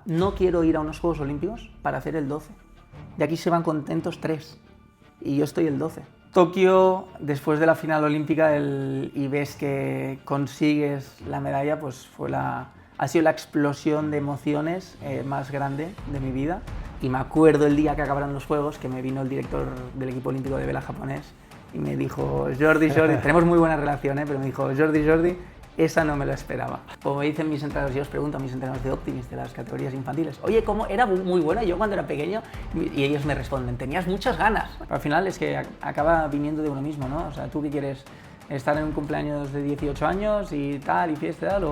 no quiero ir a unos Juegos Olímpicos para hacer el 12. De aquí se van contentos 3 y yo estoy el 12. Tokio, después de la final olímpica y ves que consigues la medalla, pues ha sido la explosión de emociones más grande de mi vida. Y me acuerdo el día que acabaron los Juegos, que me vino el director del equipo olímpico de vela japonés y me dijo, Jordi, tenemos muy buena relación, pero me dijo, Jordi, esa no me lo esperaba. Como me dicen mis entrenadores, yo os pregunto a mis entrenadores de Optimist, de las categorías infantiles, oye, ¿cómo era muy buena yo cuando era pequeño? Y ellos me responden, tenías muchas ganas. Al final es que acaba viniendo de uno mismo, ¿no? O sea, ¿tú qué quieres? ¿Estar en un cumpleaños de 18 años y tal, y fiesta y tal?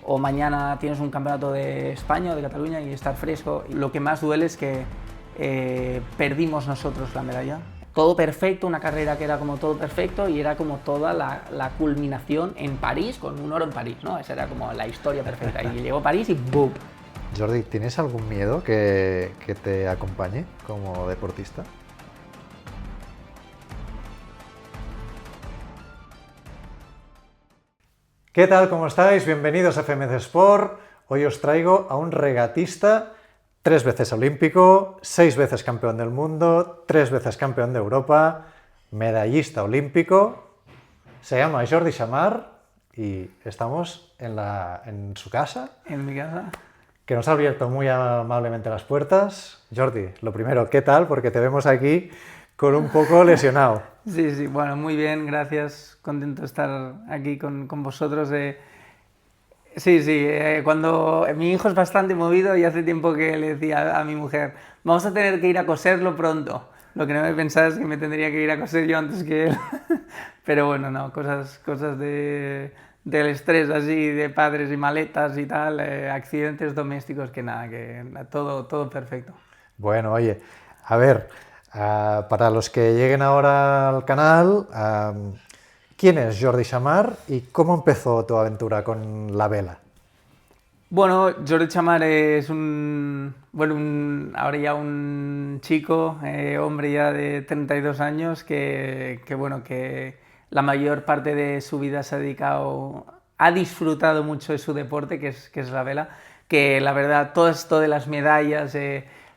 ¿O mañana tienes un campeonato de España o de Cataluña y estar fresco? Lo que más duele es que perdimos nosotros la medalla. Todo perfecto, una carrera que era como todo perfecto y era como toda la culminación en París, con un oro en París, ¿no? Esa era como la historia perfecta. Y llegó París y ¡boom! Jordi, ¿tienes algún miedo que te acompañe como deportista? ¿Qué tal? ¿Cómo estáis? Bienvenidos a FMC Sport. Hoy os traigo a un regatista 3 veces olímpico, 6 veces campeón del mundo, 3 veces campeón de Europa, medallista olímpico. Se llama Jordi Chamar y estamos en su casa. En mi casa. Que nos ha abierto muy amablemente las puertas. Jordi, lo primero, ¿qué tal? Porque te vemos aquí con un poco lesionado. Sí, bueno, muy bien, gracias. Contento de estar aquí con vosotros. Sí, cuando mi hijo es bastante movido y hace tiempo que le decía a mi mujer, vamos a tener que ir a coserlo pronto. Lo que no me pensaba es que me tendría que ir a coser yo antes que él. Pero bueno, no, cosas del estrés así, de padres y maletas y tal, accidentes domésticos, que nada, que todo perfecto. Bueno, oye, a ver, para los que lleguen ahora al canal, ¿quién es Jordi Chamar y cómo empezó tu aventura con la vela? Bueno, Jordi Chamar es ahora ya un chico, hombre ya de 32 años, que la mayor parte de su vida se ha dedicado, ha disfrutado mucho de su deporte, que es la vela, que la verdad, todo esto de las medallas,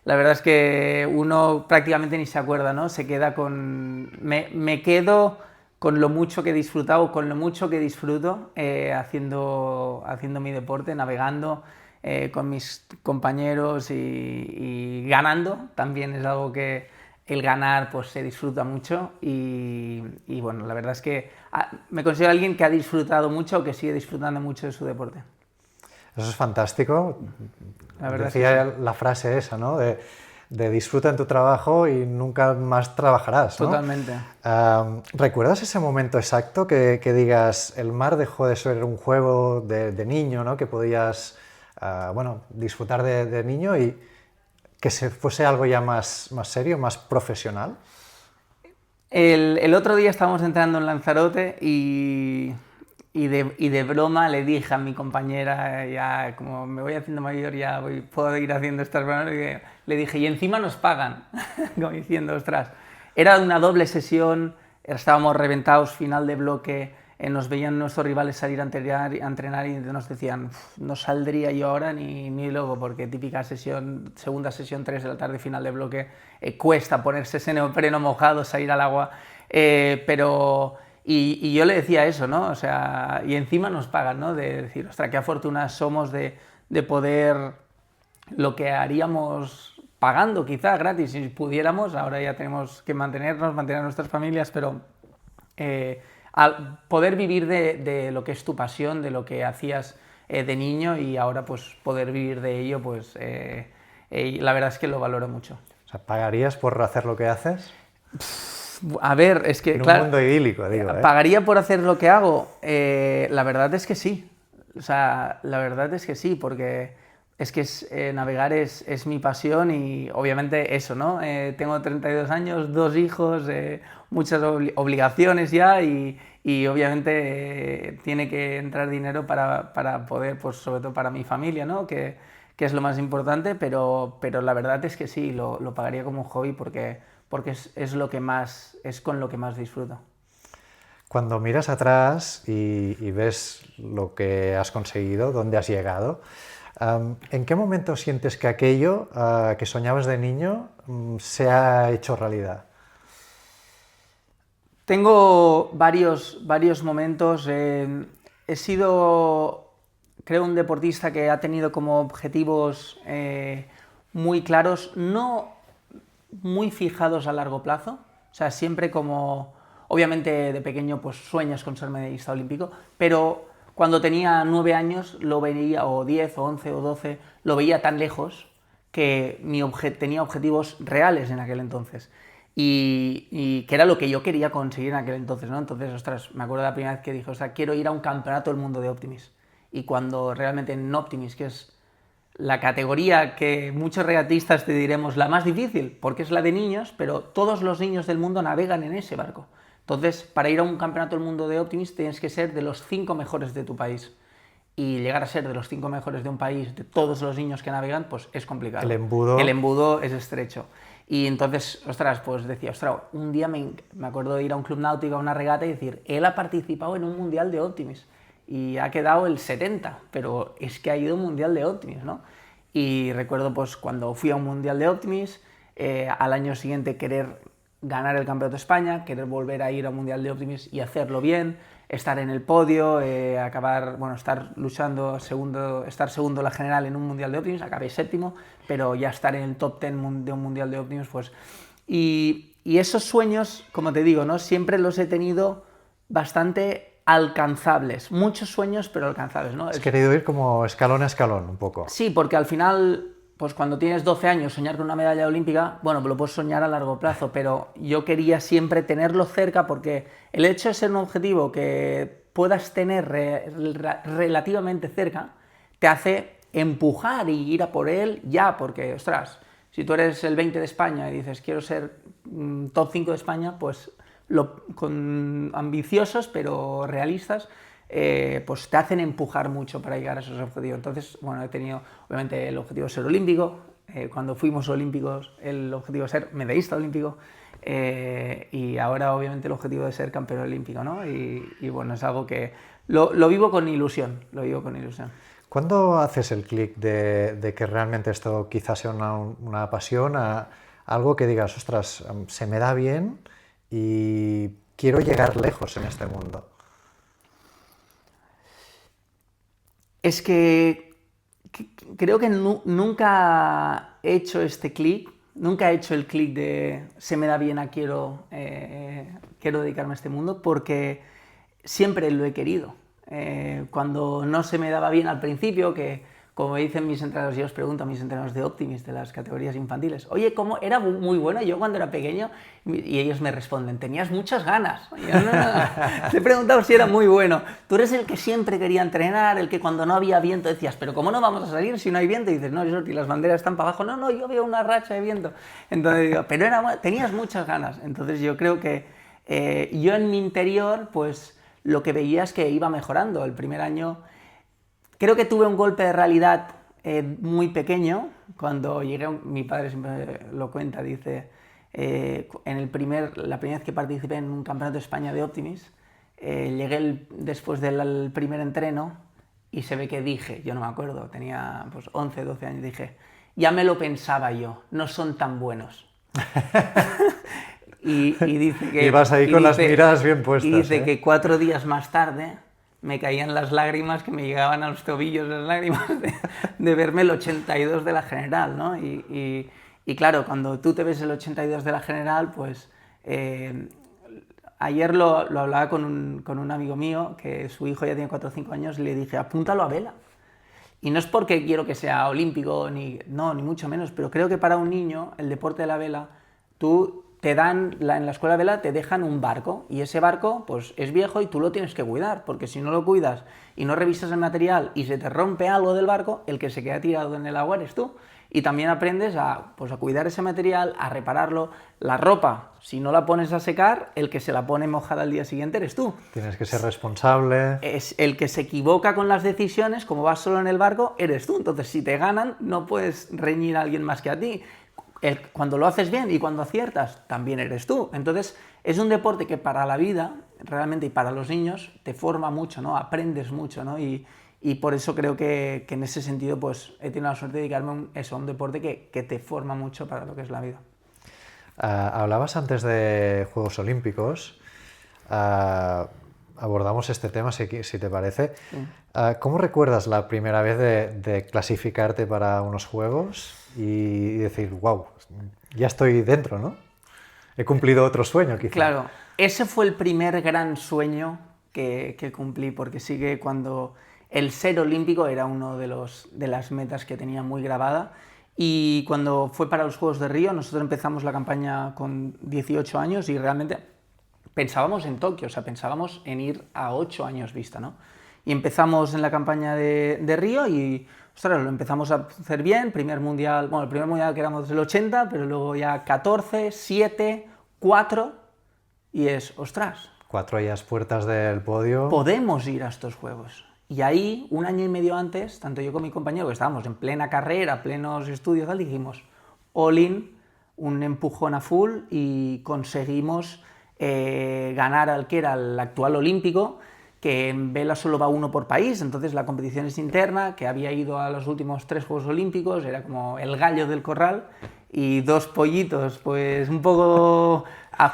la verdad es que uno prácticamente ni se acuerda, ¿no? Se queda me quedo con lo mucho que he disfrutado, con lo mucho que disfruto haciendo mi deporte, navegando con mis compañeros y ganando. También es algo que el ganar pues se disfruta mucho y bueno, la verdad es que me considero alguien que ha disfrutado mucho o que sigue disfrutando mucho de su deporte. Eso es fantástico. La verdad Decía es que sí. la frase esa, ¿no? De disfruta en tu trabajo y nunca más trabajarás, ¿no? Totalmente. ¿Recuerdas ese momento exacto que digas, el mar dejó de ser un juego de niño, ¿no? Que podías disfrutar de niño y que se fuese algo ya más serio, más profesional? El otro día estábamos entrando en Lanzarote y de broma le dije a mi compañera, ya como me voy haciendo mayor, ya puedo ir haciendo estas bromas, le dije, y encima nos pagan, como diciendo, ostras, era una doble sesión, estábamos reventados, final de bloque, nos veían nuestros rivales salir a entrenar y nos decían, no saldría yo ahora ni luego, porque típica sesión, segunda sesión, 3 de la tarde, final de bloque, cuesta ponerse ese neopreno mojado, salir al agua, pero... Y yo le decía eso, ¿no? O sea, y encima nos pagan, ¿no? De decir, ostras, qué afortunados somos de poder lo que haríamos pagando, quizá gratis, si pudiéramos. Ahora ya tenemos que mantener a nuestras familias, pero al poder vivir de lo que es tu pasión, de lo que hacías de niño y ahora pues poder vivir de ello, pues la verdad es que lo valoro mucho. O sea, ¿pagarías por hacer lo que haces? A ver, es que, en un claro, mundo idílico, digo, ¿eh? ¿Pagaría por hacer lo que hago? La verdad es que sí. O sea, la verdad es que sí, porque es que navegar es mi pasión y obviamente eso, ¿no? Tengo 32 años, 2 hijos, muchas obligaciones ya y obviamente tiene que entrar dinero para poder, pues sobre todo para mi familia, ¿no? Que es lo más importante, pero la verdad es que sí, lo pagaría como un hobby porque es lo que más, es con lo que más disfruto. Cuando miras atrás y ves lo que has conseguido, dónde has llegado, ¿En qué momento sientes que aquello que soñabas de niño se ha hecho realidad? Tengo varios momentos. He sido, creo, un deportista que ha tenido como objetivos muy claros, no muy fijados a largo plazo. O sea, siempre como, obviamente de pequeño pues sueñas con ser medallista olímpico, pero cuando tenía 9 años lo veía, o 10, o 11, o 12, lo veía tan lejos que tenía objetivos reales en aquel entonces. Y que era lo que yo quería conseguir en aquel entonces, ¿no? Entonces, ostras, me acuerdo de la primera vez que dije, o sea, quiero ir a un campeonato del mundo de Optimis. Y cuando realmente en Optimis, que es la categoría que muchos regatistas te diremos la más difícil, porque es la de niños, pero todos los niños del mundo navegan en ese barco. Entonces, para ir a un campeonato del mundo de Optimis tienes que ser de los 5 mejores de tu país. Y llegar a ser de los 5 mejores de un país, de todos los niños que navegan, pues es complicado. El embudo es estrecho. Y entonces, ostras, pues decía, ostras, un día me acuerdo de ir a un club náutico, a una regata y decir, él ha participado en un mundial de Optimis y ha quedado el 70, pero es que ha ido a un mundial de Optimis, ¿no? Y recuerdo pues cuando fui a un mundial de Optimis, al año siguiente querer ganar el campeonato de España, querer volver a ir a un mundial de Optimis y hacerlo bien, estar en el podio, acabar, bueno, estar luchando, estar segundo en la general en un mundial de Optimis, acabé séptimo, pero ya estar en el top 10 de un mundial de Optimis, pues... Y esos sueños, como te digo, ¿no? Siempre los he tenido bastante alcanzables, muchos sueños, pero alcanzables, ¿no? Has querido ir como escalón a escalón, un poco. Sí, porque al final, pues cuando tienes 12 años, soñar con una medalla olímpica, bueno, lo puedes soñar a largo plazo, pero yo quería siempre tenerlo cerca porque el hecho de ser un objetivo que puedas tener relativamente cerca, te hace empujar y ir a por él ya, porque, ostras, si tú eres el 20 de España y dices, quiero ser top 5 de España, pues con ambiciosos pero realistas, pues te hacen empujar mucho para llegar a esos objetivos. Entonces, bueno, he tenido obviamente el objetivo de ser olímpico, cuando fuimos olímpicos el objetivo de ser medallista olímpico, y ahora obviamente el objetivo de ser campeón olímpico, ¿no? Y bueno, es algo que lo vivo con ilusión, lo vivo con ilusión. ¿Cuándo haces el clic de que realmente esto quizás sea una pasión, a algo que digas, ostras, se me da bien y quiero llegar lejos en este mundo? Es que creo que nunca he hecho este clic, nunca he hecho el clic de se me da bien a quiero dedicarme a este mundo, porque siempre lo he querido. Cuando no se me daba bien al principio, que como me dicen mis entrenadores, yo os pregunto a mis entrenadores de Optimis, de las categorías infantiles, oye, ¿cómo era muy bueno yo cuando era pequeño? Y ellos me responden, tenías muchas ganas. Y yo, no. Te he preguntado si era muy bueno. Tú eres el que siempre quería entrenar, el que cuando no había viento decías, pero ¿cómo no vamos a salir si no hay viento? Y dices, no, Jordi, las banderas están para abajo. No, yo veo una racha de viento. Entonces digo, pero tenías muchas ganas. Entonces yo creo que yo en mi interior, pues lo que veía es que iba mejorando. El primer año creo que tuve un golpe de realidad muy pequeño. Cuando llegué, mi padre siempre lo cuenta, dice, la primera vez que participé en un campeonato de España de Optimis, llegué después del primer entreno y se ve que dije, yo no me acuerdo, tenía pues 11, 12 años, dije, ya me lo pensaba yo, no son tan buenos. y dice que... Y vas ahí con las miradas bien puestas. Y dice que 4 días más tarde me caían las lágrimas, que me llegaban a los tobillos las lágrimas de verme el 82 de la general, ¿no? Y claro, cuando tú te ves el 82 de la general, pues ayer lo hablaba con un amigo mío, que su hijo ya tiene 4 o 5 años, y le dije, apúntalo a vela. Y no es porque quiero que sea olímpico, ni mucho menos, pero creo que para un niño el deporte de la vela, en la escuela de vela te dejan un barco, y ese barco pues es viejo y tú lo tienes que cuidar, porque si no lo cuidas y no revisas el material y se te rompe algo del barco, el que se queda tirado en el agua eres tú. Y también aprendes a cuidar ese material, a repararlo. La ropa, si no la pones a secar, el que se la pone mojada al día siguiente eres tú. Tienes que ser responsable. Es el que se equivoca con las decisiones, como vas solo en el barco, eres tú. Entonces, si te ganan, no puedes reñir a alguien más que a ti. Cuando lo haces bien y cuando aciertas, también eres tú. Entonces, es un deporte que para la vida, realmente, y para los niños, te forma mucho, ¿no? Aprendes mucho, ¿no? Y y por eso creo que en ese sentido pues he tenido la suerte de dedicarme a un deporte que te forma mucho para lo que es la vida. Hablabas antes de Juegos Olímpicos, abordamos este tema si te parece. Sí. ¿Cómo recuerdas la primera vez de clasificarte para unos Juegos y decir, wow, ya estoy dentro, ¿no? He cumplido otro sueño, quizá? Claro, ese fue el primer gran sueño que cumplí, porque sí que cuando el ser olímpico era uno de las metas que tenía muy grabada, y cuando fue para los Juegos de Río, nosotros empezamos la campaña con 18 años y realmente pensábamos en Tokio, o sea, pensábamos en ir a 8 años vista, ¿no? Y empezamos en la campaña de Río y, ostras, lo empezamos a hacer bien, el primer mundial que éramos del 80, pero luego ya 14, 7, 4, y es, ostras, 4 ahí a las puertas del podio. podemos ir a estos Juegos. Y ahí, un año y medio antes, tanto yo como mi compañero, que estábamos en plena carrera, plenos estudios, tal, dijimos, all in, un empujón a full, y conseguimos ganar al que era el actual olímpico, que en vela solo va uno por país, entonces la competición es interna, que había ido a los últimos 3 Juegos Olímpicos, era como el gallo del corral, y 2 pollitos, pues un poco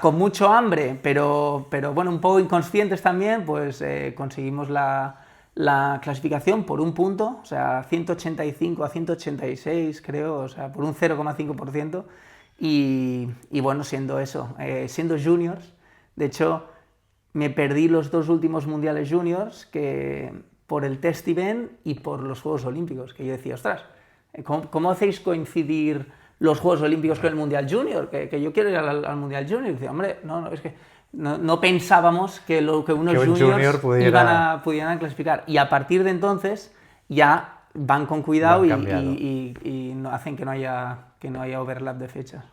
con mucho hambre, pero bueno, un poco inconscientes también, pues conseguimos la clasificación por un punto, o sea, 185 a 186 creo, o sea, por un 0,5%, y bueno, siendo eso, siendo juniors, de hecho, me perdí los 2 últimos mundiales juniors que por el test event y por los Juegos Olímpicos, que yo decía, ostras, ¿cómo hacéis coincidir los Juegos Olímpicos con el Mundial Junior? Que yo quiero ir al Mundial Junior. Y decía, hombre, no, es que no pensábamos que unos juniors pudieran clasificar. Y a partir de entonces ya van con cuidado y no hacen que no haya overlap de fechas.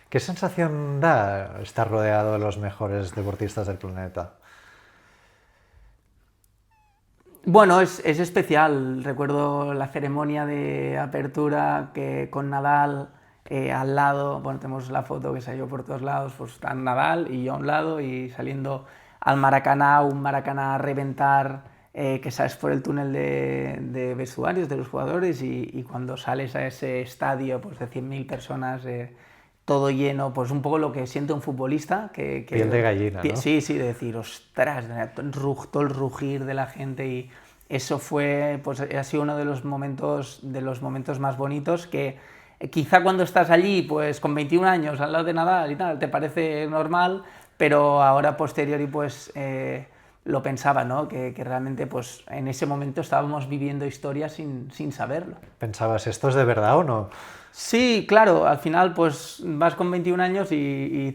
¿Qué sensación da estar rodeado de los mejores deportistas del planeta? Bueno, es especial. Recuerdo la ceremonia de apertura que con Nadal al lado, bueno, tenemos la foto que salió por todos lados, pues están Nadal y yo a un lado y saliendo al Maracaná, un Maracaná a reventar, que sales por el túnel de vestuarios de los jugadores y cuando sales a ese estadio pues de 100.000 personas, todo lleno, pues un poco lo que siente un futbolista. Piel de gallina, ¿no? Sí, de decir, ostras, todo el rugir de la gente, y eso fue, pues ha sido uno de los momentos más bonitos que quizá cuando estás allí, pues con 21 años al lado de Nadal y tal, te parece normal, pero ahora posteriori pues lo pensaba, ¿no? Que realmente pues en ese momento estábamos viviendo historias sin saberlo. ¿Pensabas, esto es de verdad o no? Sí, claro, al final pues vas con 21 años y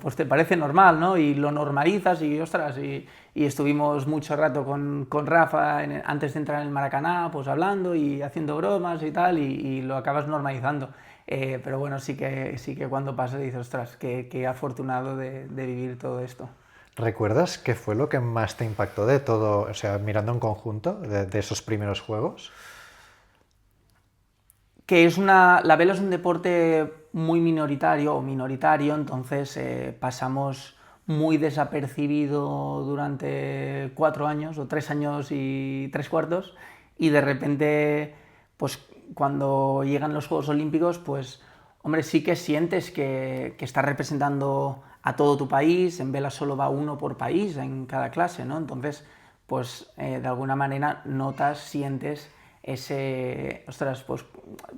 pues te parece normal, ¿no? Y lo normalizas y ostras, y estuvimos mucho rato con Rafa antes de entrar en el Maracaná, pues hablando y haciendo bromas y tal, y lo acabas normalizando. Pero bueno, sí que cuando pasa dices, ostras, qué afortunado de vivir todo esto. ¿Recuerdas qué fue lo que más te impactó de todo, o sea, mirando en conjunto, de esos primeros Juegos? Que la vela es un deporte muy minoritario, entonces pasamos muy desapercibido durante 4 años o 3 años y 3 cuartos, y de repente, pues cuando llegan los Juegos Olímpicos, pues hombre, sí que sientes que estás representando a todo tu país. En vela solo va uno por país en cada clase, ¿no? Entonces, pues de alguna manera sientes ese, ostras, pues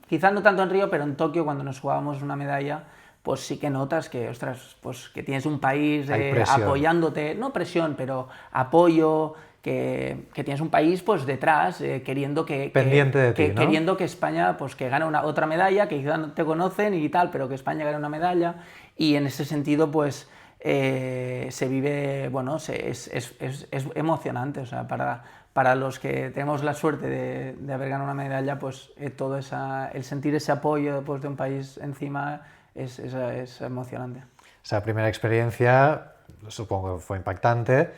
quizás no tanto en Río, pero en Tokio cuando nos jugábamos una medalla, pues sí que notas que, ostras, pues que tienes un país apoyándote, no presión, pero apoyo, que tienes un país pues detrás, queriendo pendiente de ti, ¿no? Queriendo que España pues que gane otra medalla, que quizás no te conocen y tal, pero que España gane una medalla, y en ese sentido pues se vive, bueno, es emocionante, o sea, para los que tenemos la suerte de haber ganado una medalla, pues todo el sentir ese apoyo pues, de un país encima es emocionante. Esa primera experiencia supongo que fue impactante,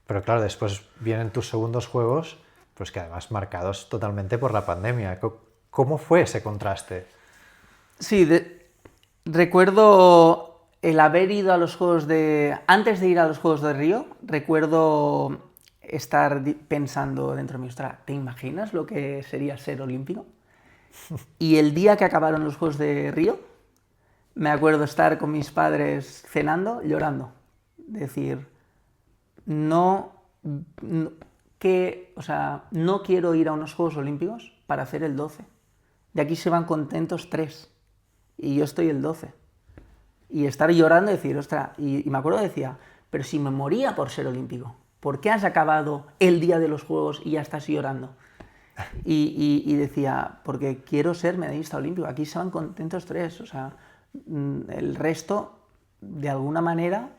pero claro, después vienen tus segundos Juegos, pues que además marcados totalmente por la pandemia. ¿Cómo fue ese contraste? Sí, recuerdo el haber ido a los Juegos antes de ir a los Juegos de Río, recuerdo estar pensando dentro de mí, ostras, ¿te imaginas lo que sería ser olímpico? Y el día que acabaron los Juegos de Río, me acuerdo estar con mis padres cenando, llorando. Decir, no quiero ir a unos Juegos Olímpicos para hacer el 12. De aquí se van contentos 3 y yo estoy el 12. Y estar llorando y decir, ostras, y me acuerdo decía, pero si me moría por ser olímpico, ¿por qué has acabado el día de los Juegos y ya estás llorando? Y decía, porque quiero ser medallista olímpico, aquí se van contentos 3, o sea, el resto, de alguna manera,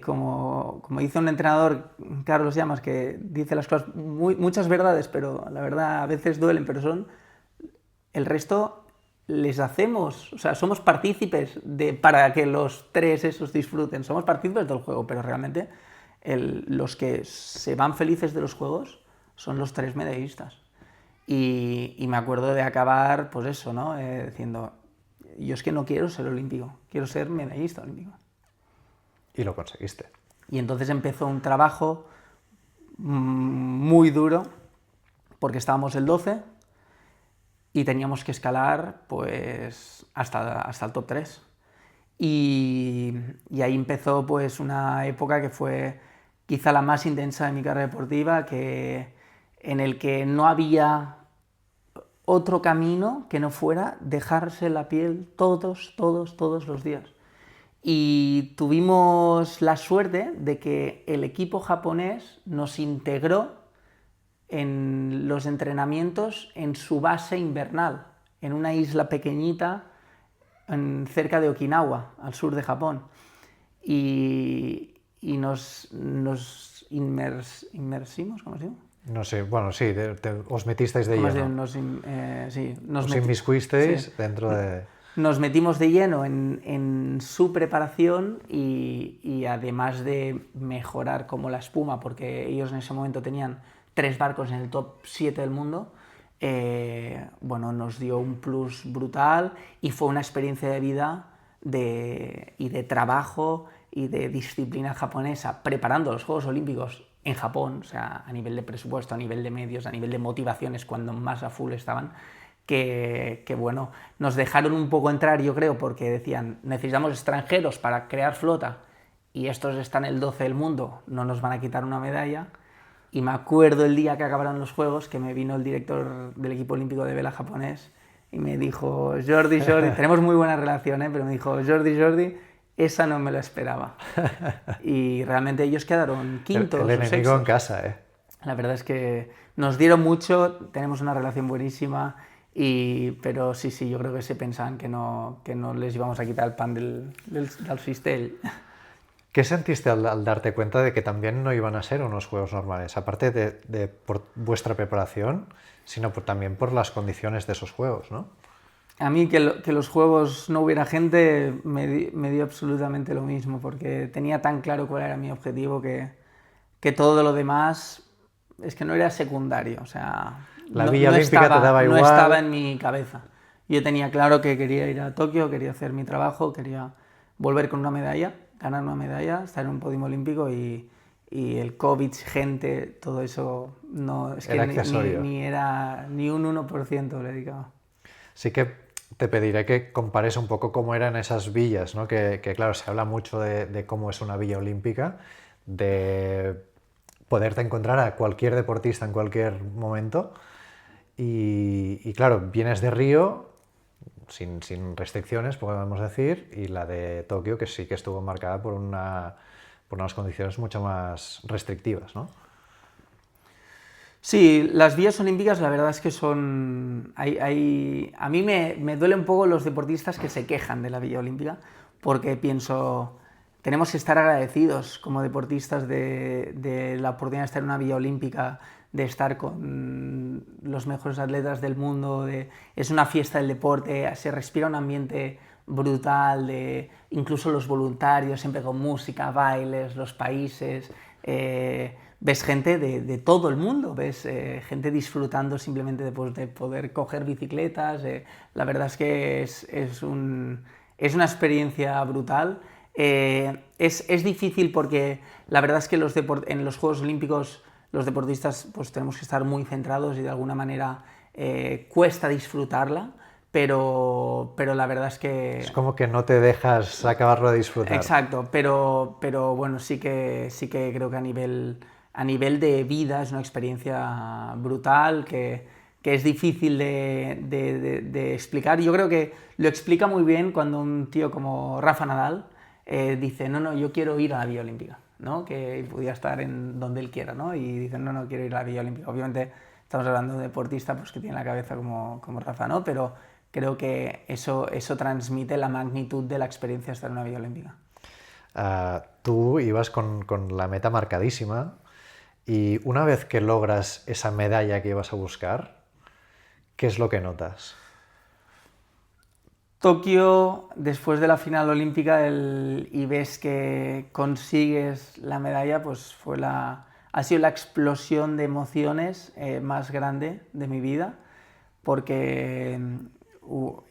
como dice un entrenador, Carlos Llamas, que dice las cosas, muchas verdades, pero la verdad a veces duelen, pero son, el resto les hacemos, o sea, somos partícipes para que los 3 esos disfruten, somos partícipes del juego, pero realmente los que se van felices de los Juegos son los 3 medallistas. Y me acuerdo de acabar, pues eso, ¿no? Diciendo, yo es que no quiero ser olímpico, quiero ser medallista olímpico. Y lo conseguiste. Y entonces empezó un trabajo muy duro, porque estábamos el 12 y teníamos que escalar pues hasta el top 3. Y ahí empezó pues una época que fue quizá la más intensa de mi carrera deportiva, en el que no había otro camino que no fuera dejarse la piel todos los días. Y tuvimos la suerte de que el equipo japonés nos integró en los entrenamientos en su base invernal, en una isla pequeñita cerca de Okinawa, al sur de Japón. Y nos inmersimos, ¿cómo se llama? No sé, bueno, sí, os metisteis de lleno. Os inmiscuisteis dentro de... Nos metimos de lleno en su preparación y además de mejorar como la espuma, porque ellos en ese momento tenían 3 barcos en el top 7 del mundo, nos dio un plus brutal y fue una experiencia de vida y de trabajo y de disciplina japonesa, preparando los Juegos Olímpicos en Japón, o sea, a nivel de presupuesto, a nivel de medios, a nivel de motivaciones, cuando más a full estaban, que nos dejaron un poco entrar, yo creo, porque decían, necesitamos extranjeros para crear flota y estos están el 12 del mundo, no nos van a quitar una medalla. Y me acuerdo el día que acabaron los Juegos, que me vino el director del equipo olímpico de vela japonés y me dijo, Jordi, tenemos muy buena relación, pero me dijo, Jordi, esa no me la esperaba. Y realmente ellos quedaron quintos. El enemigo en casa, La verdad es que nos dieron mucho, tenemos una relación buenísima, pero sí, yo creo que se pensaban que no les íbamos a quitar el pan del cistell. ¿Qué sentiste al darte cuenta de que también no iban a ser unos juegos normales? Aparte de por vuestra preparación, sino también por las condiciones de esos juegos, ¿no? A mí que los juegos no hubiera gente me dio absolutamente lo mismo, porque tenía tan claro cuál era mi objetivo que todo lo demás es que no era secundario. O sea, la Villa Olímpica te daba igual. No estaba en mi cabeza. Yo tenía claro que quería ir a Tokio, quería hacer mi trabajo, quería volver con una medalla, ganar una medalla, estar en un podio olímpico y el COVID, gente, todo eso, no, es que ni era ni un 1% le dedicaba. Sí que te pediré que compares un poco cómo eran esas villas, ¿no? Que claro, se habla mucho de cómo es una villa olímpica, de poderte encontrar a cualquier deportista en cualquier momento y claro, vienes de Río sin restricciones, podemos decir, y la de Tokio que sí que estuvo marcada por unas condiciones mucho más restrictivas, ¿no? Sí, las vías olímpicas la verdad es que son... A mí me duele un poco los deportistas que se quejan de la vía olímpica, porque pienso, tenemos que estar agradecidos como deportistas de la oportunidad de estar en una vía olímpica, de estar con los mejores atletas del mundo, es una fiesta del deporte, se respira un ambiente brutal, incluso los voluntarios, siempre con música, bailes, los países... ves gente de todo el mundo, ves gente disfrutando simplemente de poder coger bicicletas. La verdad es que es una experiencia brutal. Es difícil porque la verdad es que en los Juegos Olímpicos los deportistas pues tenemos que estar muy centrados y de alguna manera cuesta disfrutarla, pero la verdad es que... Es como que no te dejas acabarlo de disfrutar. Exacto, pero bueno, sí que creo que a nivel de vida es una experiencia brutal que es difícil de explicar. Yo creo que lo explica muy bien cuando un tío como Rafa Nadal dice, no, yo quiero ir a la Villa Olímpica, ¿no? Que podía estar en donde él quiera, ¿no? Y dice, no, quiero ir a la Villa Olímpica. Obviamente estamos hablando de un deportista pues, que tiene la cabeza como Rafa, ¿no? Pero creo que eso transmite la magnitud de la experiencia de estar en una Villa Olímpica. Tú ibas con la meta marcadísima y una vez que logras esa medalla que ibas a buscar, ¿qué es lo que notas? Tokio, después de la final olímpica y ves que consigues la medalla, pues ha sido la explosión de emociones más grande de mi vida, porque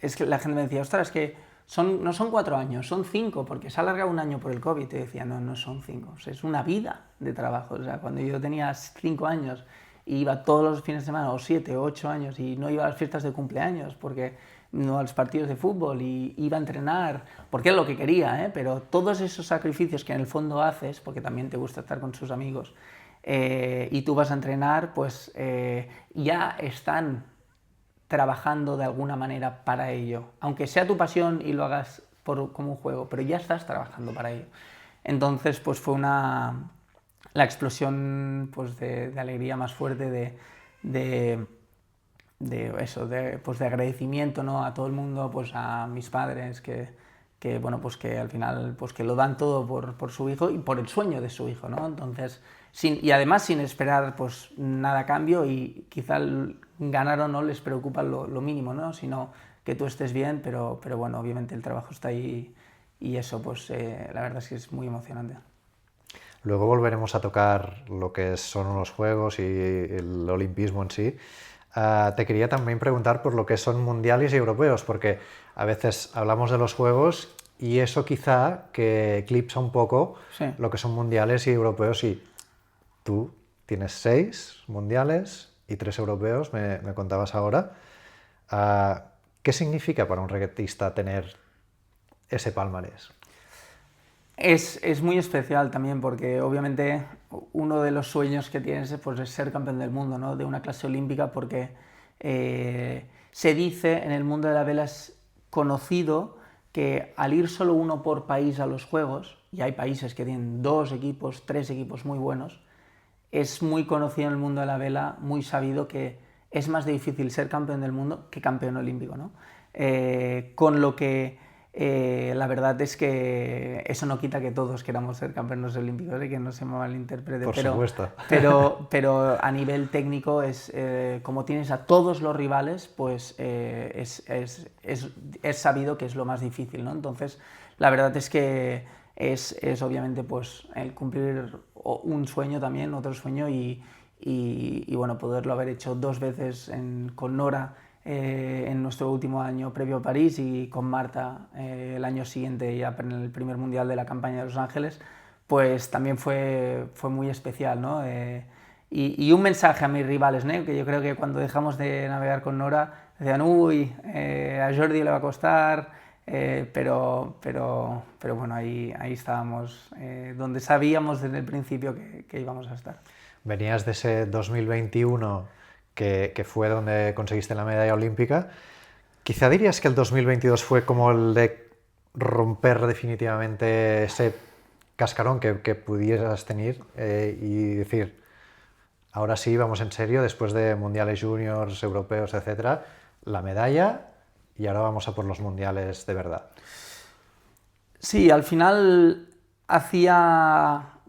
es que la gente me decía, ostras, es que no son 4 años, son 5, porque se ha alargado un año por el COVID. Y decía, no son 5, o sea, es una vida de trabajo. O sea, cuando yo tenía 5 años y iba todos los fines de semana, o 7 o 8 años, y no iba a las fiestas de cumpleaños, porque no a los partidos de fútbol, y iba a entrenar, porque era lo que quería, pero todos esos sacrificios que en el fondo haces, porque también te gusta estar con sus amigos, y tú vas a entrenar, pues ya están trabajando de alguna manera para ello, aunque sea tu pasión y lo hagas como un juego, pero ya estás trabajando para ello. Entonces, pues fue la explosión pues, de alegría más fuerte, pues de agradecimiento, ¿no? A todo el mundo, pues a mis padres bueno, pues que al final pues que lo dan todo por su hijo y por el sueño de su hijo, ¿no? Entonces, y además sin esperar pues nada a cambio, y quizá ganar o no les preocupa lo mínimo, ¿no? Sino que tú estés bien, pero bueno, obviamente el trabajo está ahí, y eso pues la verdad es que es muy emocionante. Luego volveremos a tocar lo que son los Juegos y el olimpismo en sí. Te quería también preguntar por lo que son mundiales y europeos, porque a veces hablamos de los Juegos y eso quizá que eclipsa un poco Sí. lo que son mundiales y europeos, y tú tienes 6 mundiales y 3 europeos, me contabas ahora. ¿Qué significa para un regatista tener ese palmarés? Es muy especial también, porque obviamente uno de los sueños que tienes pues, es ser campeón del mundo, ¿no? De una clase olímpica, porque se dice en el mundo de la vela, es conocido que al ir solo uno por país a los Juegos, y hay países que tienen 2 equipos, 3 equipos muy buenos, es muy conocido en el mundo de la vela, muy sabido, que es más difícil ser campeón del mundo que campeón olímpico, ¿no? Con lo que la verdad es que eso no quita que todos queramos ser campeones olímpicos, y que no se me malinterprete, Por supuesto. pero a nivel técnico como tienes a todos los rivales, pues es sabido que es lo más difícil, ¿no? Entonces la verdad es que es obviamente pues el cumplir un sueño también, otro sueño, y bueno, poderlo haber hecho 2 veces con Nora en nuestro último año previo a París, y con Marta el año siguiente ya en el primer mundial de la campaña de Los Ángeles, pues también fue muy especial, ¿no? Y un mensaje a mis rivales, ¿no? Que yo creo que cuando dejamos de navegar con Nora decían, uy, a Jordi le va a costar, pero bueno, ahí estábamos, donde sabíamos desde el principio que íbamos a estar. Venías de ese 2021 que fue donde conseguiste la medalla olímpica. Quizá dirías que el 2022 fue como el de romper definitivamente ese cascarón que pudieras tener y decir, ahora sí, vamos en serio, después de mundiales juniors, europeos, etcétera, la medalla, y ahora vamos a por los mundiales de verdad. Sí, al final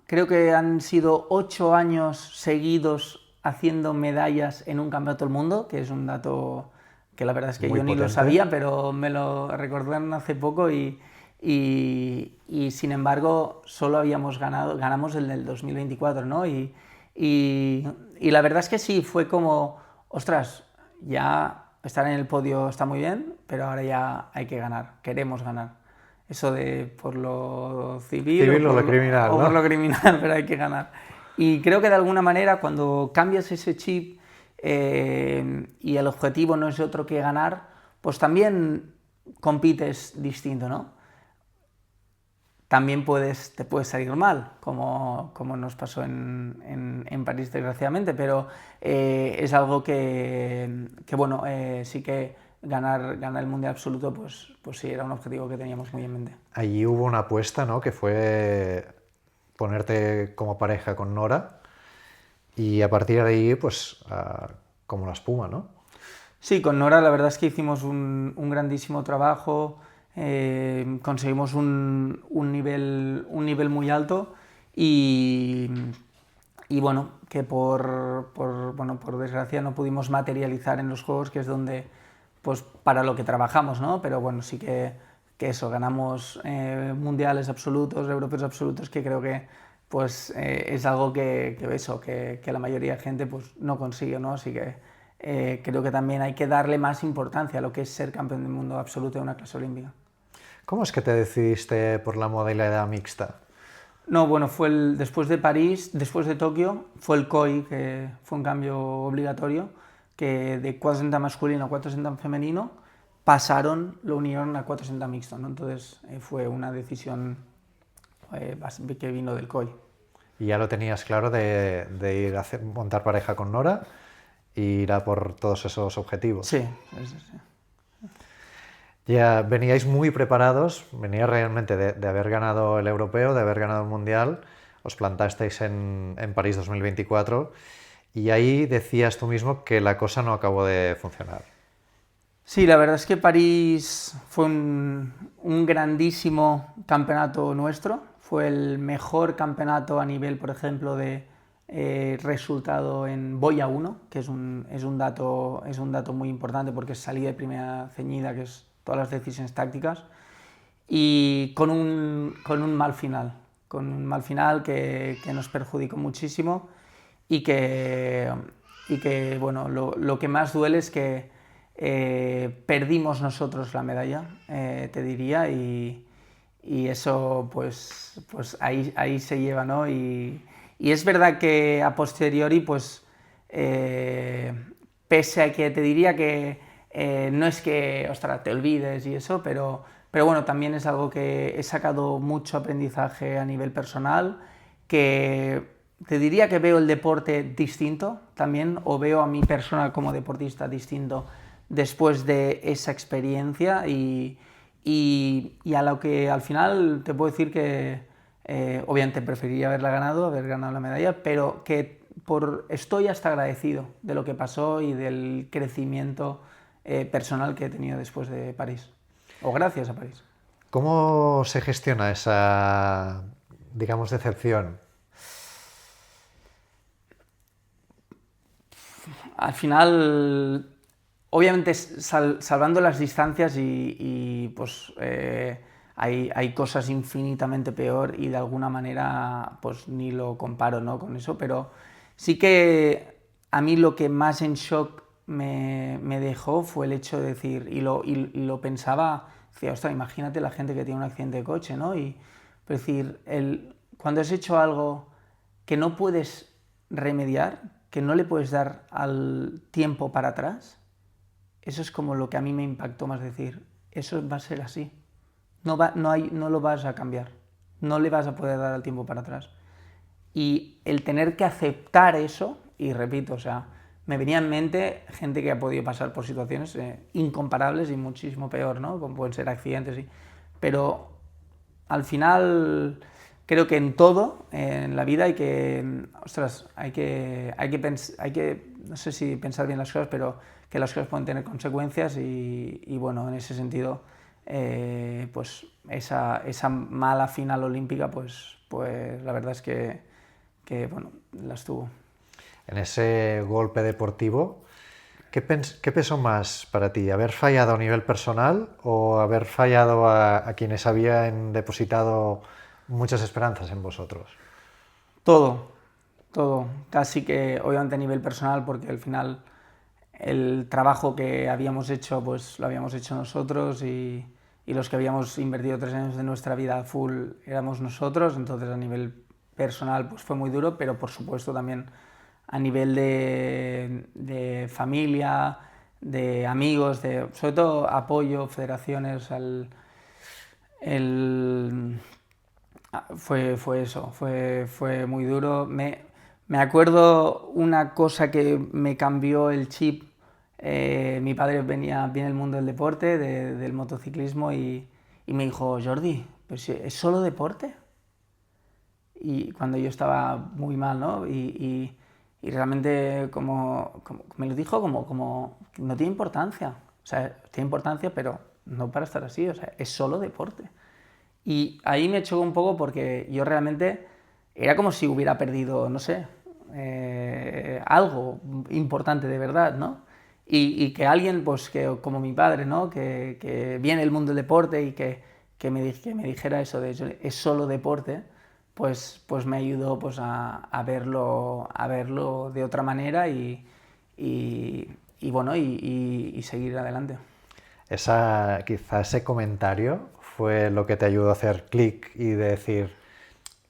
creo que han sido 8 años seguidos haciendo medallas en un campeonato del mundo, que es un dato que la verdad es que Muy yo ni potente. lo sabía, pero me lo recordaron hace poco, y sin embargo solo ganamos el del 2024, ¿no? Y la verdad es que sí, fue como, ostras, ya estar en el podio está muy bien, pero ahora ya hay que ganar, queremos ganar. Eso de por lo civil, o lo criminal, o ¿no? por lo criminal, pero hay que ganar. Y creo que de alguna manera cuando cambias ese chip y el objetivo no es otro que ganar, pues también compites distinto, ¿no? También te puede salir mal, como nos pasó en París, desgraciadamente, pero es algo bueno, sí que ganar el Mundial Absoluto, pues sí, era un objetivo que teníamos muy en mente. Allí hubo una apuesta, ¿no? Que fue ponerte como pareja con Nora y a partir de ahí, pues, como la espuma, ¿no? Sí, con Nora la verdad es que hicimos un grandísimo trabajo, conseguimos un nivel muy alto y bueno, que por desgracia no pudimos materializar en los juegos, que es donde, pues para lo que trabajamos, ¿no? Pero bueno, sí que eso, ganamos mundiales absolutos, europeos absolutos, que creo que pues es algo que la mayoría de gente pues no consigue, ¿no? Así que creo que también hay que darle más importancia a lo que es ser campeón del mundo absoluto de una clase olímpica. ¿Cómo es que te decidiste por la modalidad mixta? No, bueno, después de París, después de Tokio, fue el COI, que fue un cambio obligatorio, que de 460 masculino a 460 femenino lo unieron a 460 mixto, ¿no? Entonces fue una decisión que vino del COI. Y ya lo tenías claro de ir a montar pareja con Nora e ir a por todos esos objetivos. Sí. Ya veníais muy preparados, veníais realmente de haber ganado el europeo, de haber ganado el mundial, os plantasteis en París 2024 y ahí decías tú mismo que la cosa no acabó de funcionar. Sí, la verdad es que París fue un grandísimo campeonato nuestro, fue el mejor campeonato a nivel, por ejemplo, de resultado en Boya 1, que es un dato muy importante porque es salida de primera ceñida, que es todas las decisiones tácticas, y con un mal final que nos perjudicó muchísimo y que bueno, lo que más duele es que perdimos nosotros la medalla, te diría, y eso pues ahí se lleva, ¿no? Y es verdad que a posteriori, pues pese a que te diría que no es que, ostras, te olvides y eso, pero bueno, también es algo que he sacado mucho aprendizaje a nivel personal, que te diría que veo el deporte distinto también, o veo a mi persona como deportista distinto después de esa experiencia y a lo que al final te puedo decir que obviamente preferiría haber ganado la medalla, pero que estoy hasta agradecido de lo que pasó y del crecimiento personal que he tenido después de París, o gracias a París. ¿Cómo se gestiona esa, digamos, decepción? Al final, obviamente salvando las distancias pues hay cosas infinitamente peor y de alguna manera pues ni lo comparo, ¿no? Con eso, pero sí que a mí lo que más en shock me dejó fue el hecho de decir, y lo pensaba, decía, ostras, imagínate la gente que tiene un accidente de coche, ¿no? Y decir, cuando has hecho algo que no puedes remediar, que no le puedes dar al tiempo para atrás, eso es como lo que a mí me impactó más, decir, eso va a ser así, no lo vas a cambiar, no le vas a poder dar al tiempo para atrás. Y el tener que aceptar eso, y repito, o sea, me venía en mente gente que ha podido pasar por situaciones incomparables y muchísimo peor, ¿no? Como pueden ser accidentes, pero al final creo que en todo, en la vida hay que, ostras, hay que no sé si pensar bien las cosas, pero que las cosas pueden tener consecuencias y bueno, en ese sentido, pues esa mala final olímpica, pues la verdad es que bueno, las tuvo. En ese golpe deportivo, ¿qué pesó más para ti? ¿Haber fallado a nivel personal o haber fallado a quienes habían depositado muchas esperanzas en vosotros? Todo. Casi que obviamente a nivel personal, porque al final el trabajo que habíamos hecho, pues lo habíamos hecho nosotros y los que habíamos invertido 3 años de nuestra vida full éramos nosotros, entonces a nivel personal pues fue muy duro, pero por supuesto también a nivel de familia, de amigos, sobre todo apoyo, federaciones, fue eso, fue muy duro. Me acuerdo una cosa que me cambió el chip. Mi padre viene del mundo del deporte, del motociclismo, y me dijo: Jordi, ¿pero si es solo deporte? Y cuando yo estaba muy mal, ¿no? Y realmente como me lo dijo como no tiene importancia. O sea, tiene importancia, pero no para estar así, o sea, es solo deporte. Y ahí me chocó un poco porque yo realmente era como si hubiera perdido, no sé, algo importante de verdad, ¿no? Y que alguien, pues, como mi padre, ¿no? Que viene del mundo del deporte y que me dijera eso de es solo deporte, pues me ayudó pues, a verlo de otra manera y bueno, y seguir adelante. Quizá ese comentario fue lo que te ayudó a hacer clic y de decir,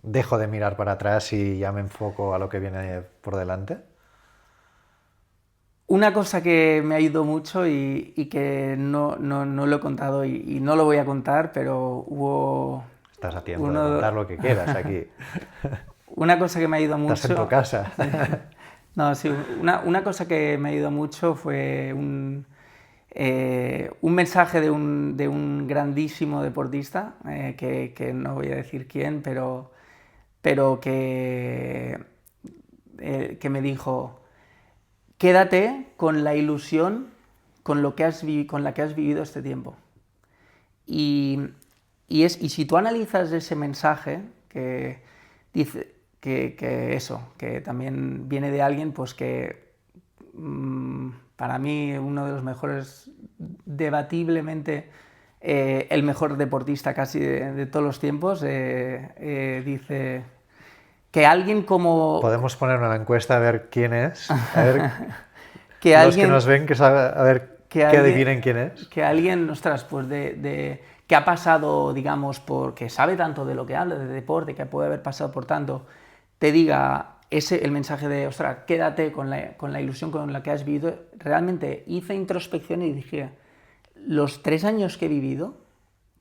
dejo de mirar para atrás y ya me enfoco a lo que viene por delante. Una cosa que me ayudó mucho y que no lo he contado y no lo voy a contar, pero hubo... Estás a tiempo de contar lo que quieras aquí. Una cosa que me ayudó mucho... Estás en tu casa. No, sí, una cosa que me ayudó mucho fue un mensaje de un grandísimo deportista, que no voy a decir quién, pero que me dijo: quédate con la ilusión con la que has vivido este tiempo. Y si tú analizas ese mensaje, que dice que también viene de alguien pues que para mí uno de los mejores, debatiblemente el mejor deportista casi de todos los tiempos, dice que alguien como... Podemos poner una encuesta a ver quién es, a ver que los alguien, que nos ven, a ver que adivinen quién es. Que alguien, ostras, pues que ha pasado, digamos, que sabe tanto de lo que habla, de deporte, que puede haber pasado por tanto, te diga el mensaje de, ostras, quédate con la ilusión con la que has vivido. Realmente hice introspección y dije, los 3 años que he vivido,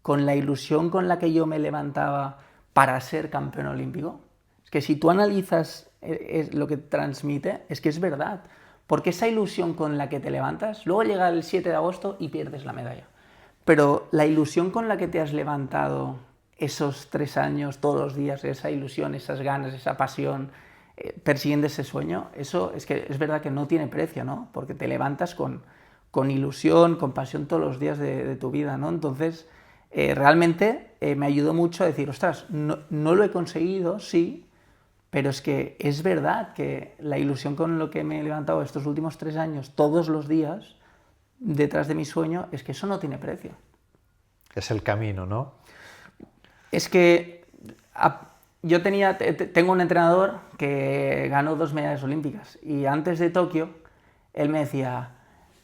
con la ilusión con la que yo me levantaba para ser campeón olímpico, es que si tú analizas lo que transmite, es que es verdad. Porque esa ilusión con la que te levantas, luego llega el 7 de agosto y pierdes la medalla. Pero la ilusión con la que te has levantado esos 3 años, todos los días, esa ilusión, esas ganas, esa pasión, persiguiendo ese sueño, eso es que es verdad que no tiene precio, ¿no? Porque te levantas con ilusión, con pasión todos los días de tu vida, ¿no? Entonces, realmente me ayudó mucho a decir, ostras, no lo he conseguido, sí, pero es que es verdad que la ilusión con lo que me he levantado estos últimos 3 años, todos los días, detrás de mi sueño, es que eso no tiene precio. Es el camino, ¿no? Es que yo tengo un entrenador que ganó 2 medallas olímpicas y antes de Tokio él me decía,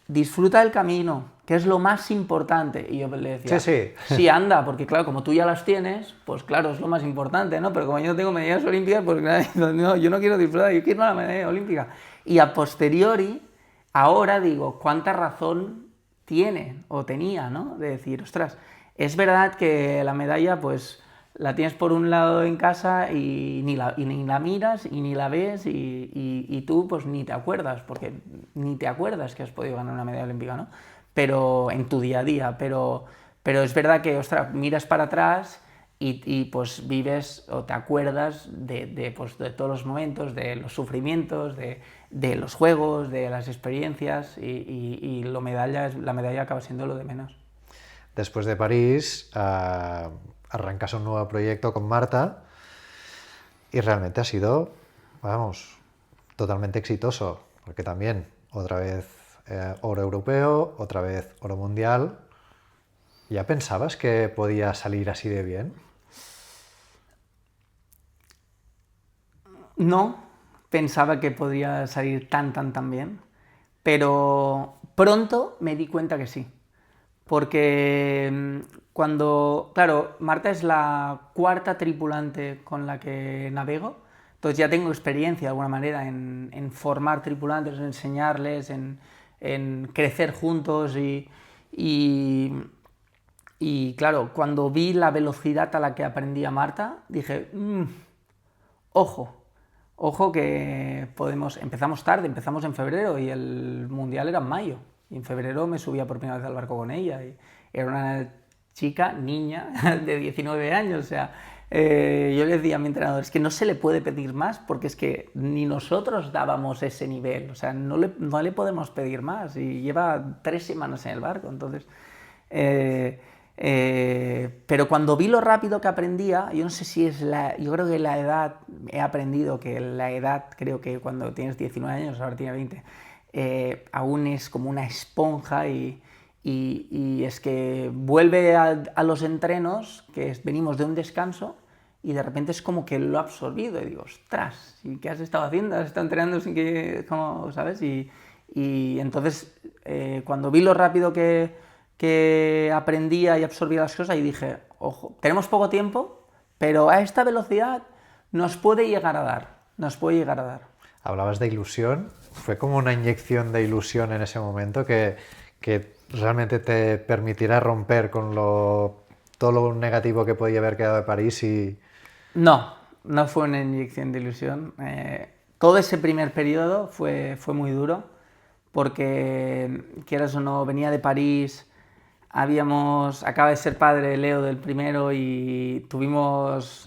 disfruta del camino, que es lo más importante. Y yo le decía, sí, anda, porque claro, como tú ya las tienes, pues claro, es lo más importante, ¿no? Pero como yo no tengo medallas olímpicas, pues claro, no, yo no quiero disfrutar, yo quiero una medalla olímpica. Y a posteriori, ahora digo, ¿cuánta razón tiene o tenía, ¿no? De decir, ostras, es verdad que la medalla, pues la tienes por un lado en casa y ni la miras y ni la ves y tú pues ni te acuerdas, porque ni te acuerdas que has podido ganar una medalla olímpica, ¿no? Pero en tu día a día, pero es verdad que, ostras, miras para atrás y pues vives o te acuerdas pues, de todos los momentos, de los sufrimientos, de los juegos, de las experiencias y la medalla acaba siendo lo de menos. Después de París, arrancas un nuevo proyecto con Marta y realmente ha sido, vamos, totalmente exitoso, porque también otra vez oro europeo, otra vez oro mundial. ¿Ya pensabas que podía salir así de bien? No pensaba que podría salir tan bien, pero pronto me di cuenta que sí. Porque claro, Marta es la cuarta tripulante con la que navego, entonces ya tengo experiencia de alguna manera en formar tripulantes, en enseñarles, en crecer juntos y claro, cuando vi la velocidad a la que aprendía Marta, dije, ojo que empezamos tarde, empezamos en febrero y el mundial era en mayo. Y en febrero me subía por primera vez al barco con ella. Y era una niña de 19 años. O sea, yo le decía a mi entrenador, es que no se le puede pedir más porque es que ni nosotros dábamos ese nivel. O sea, no le podemos pedir más. Y lleva 3 semanas en el barco. Entonces, pero cuando vi lo rápido que aprendía, yo no sé si yo creo que la edad, he aprendido que la edad, creo que cuando tienes 19 años, ahora tiene 20, aún es como una esponja y es que vuelve a los entrenos, que venimos de un descanso y de repente es como que lo ha absorbido y digo, ostras, ¿y qué has estado haciendo? ¿Has estado entrenando sin que, como, sabes? Y entonces cuando vi lo rápido que aprendía y absorbía las cosas y dije, ojo, tenemos poco tiempo, pero a esta velocidad nos puede llegar a dar. Hablabas de ilusión, fue como una inyección de ilusión en ese momento que realmente te permitirá romper con todo lo negativo que podía haber quedado de París y... No fue una inyección de ilusión. Todo ese primer periodo fue muy duro porque, quieras o no, venía de París, acaba de ser padre Leo del primero y tuvimos...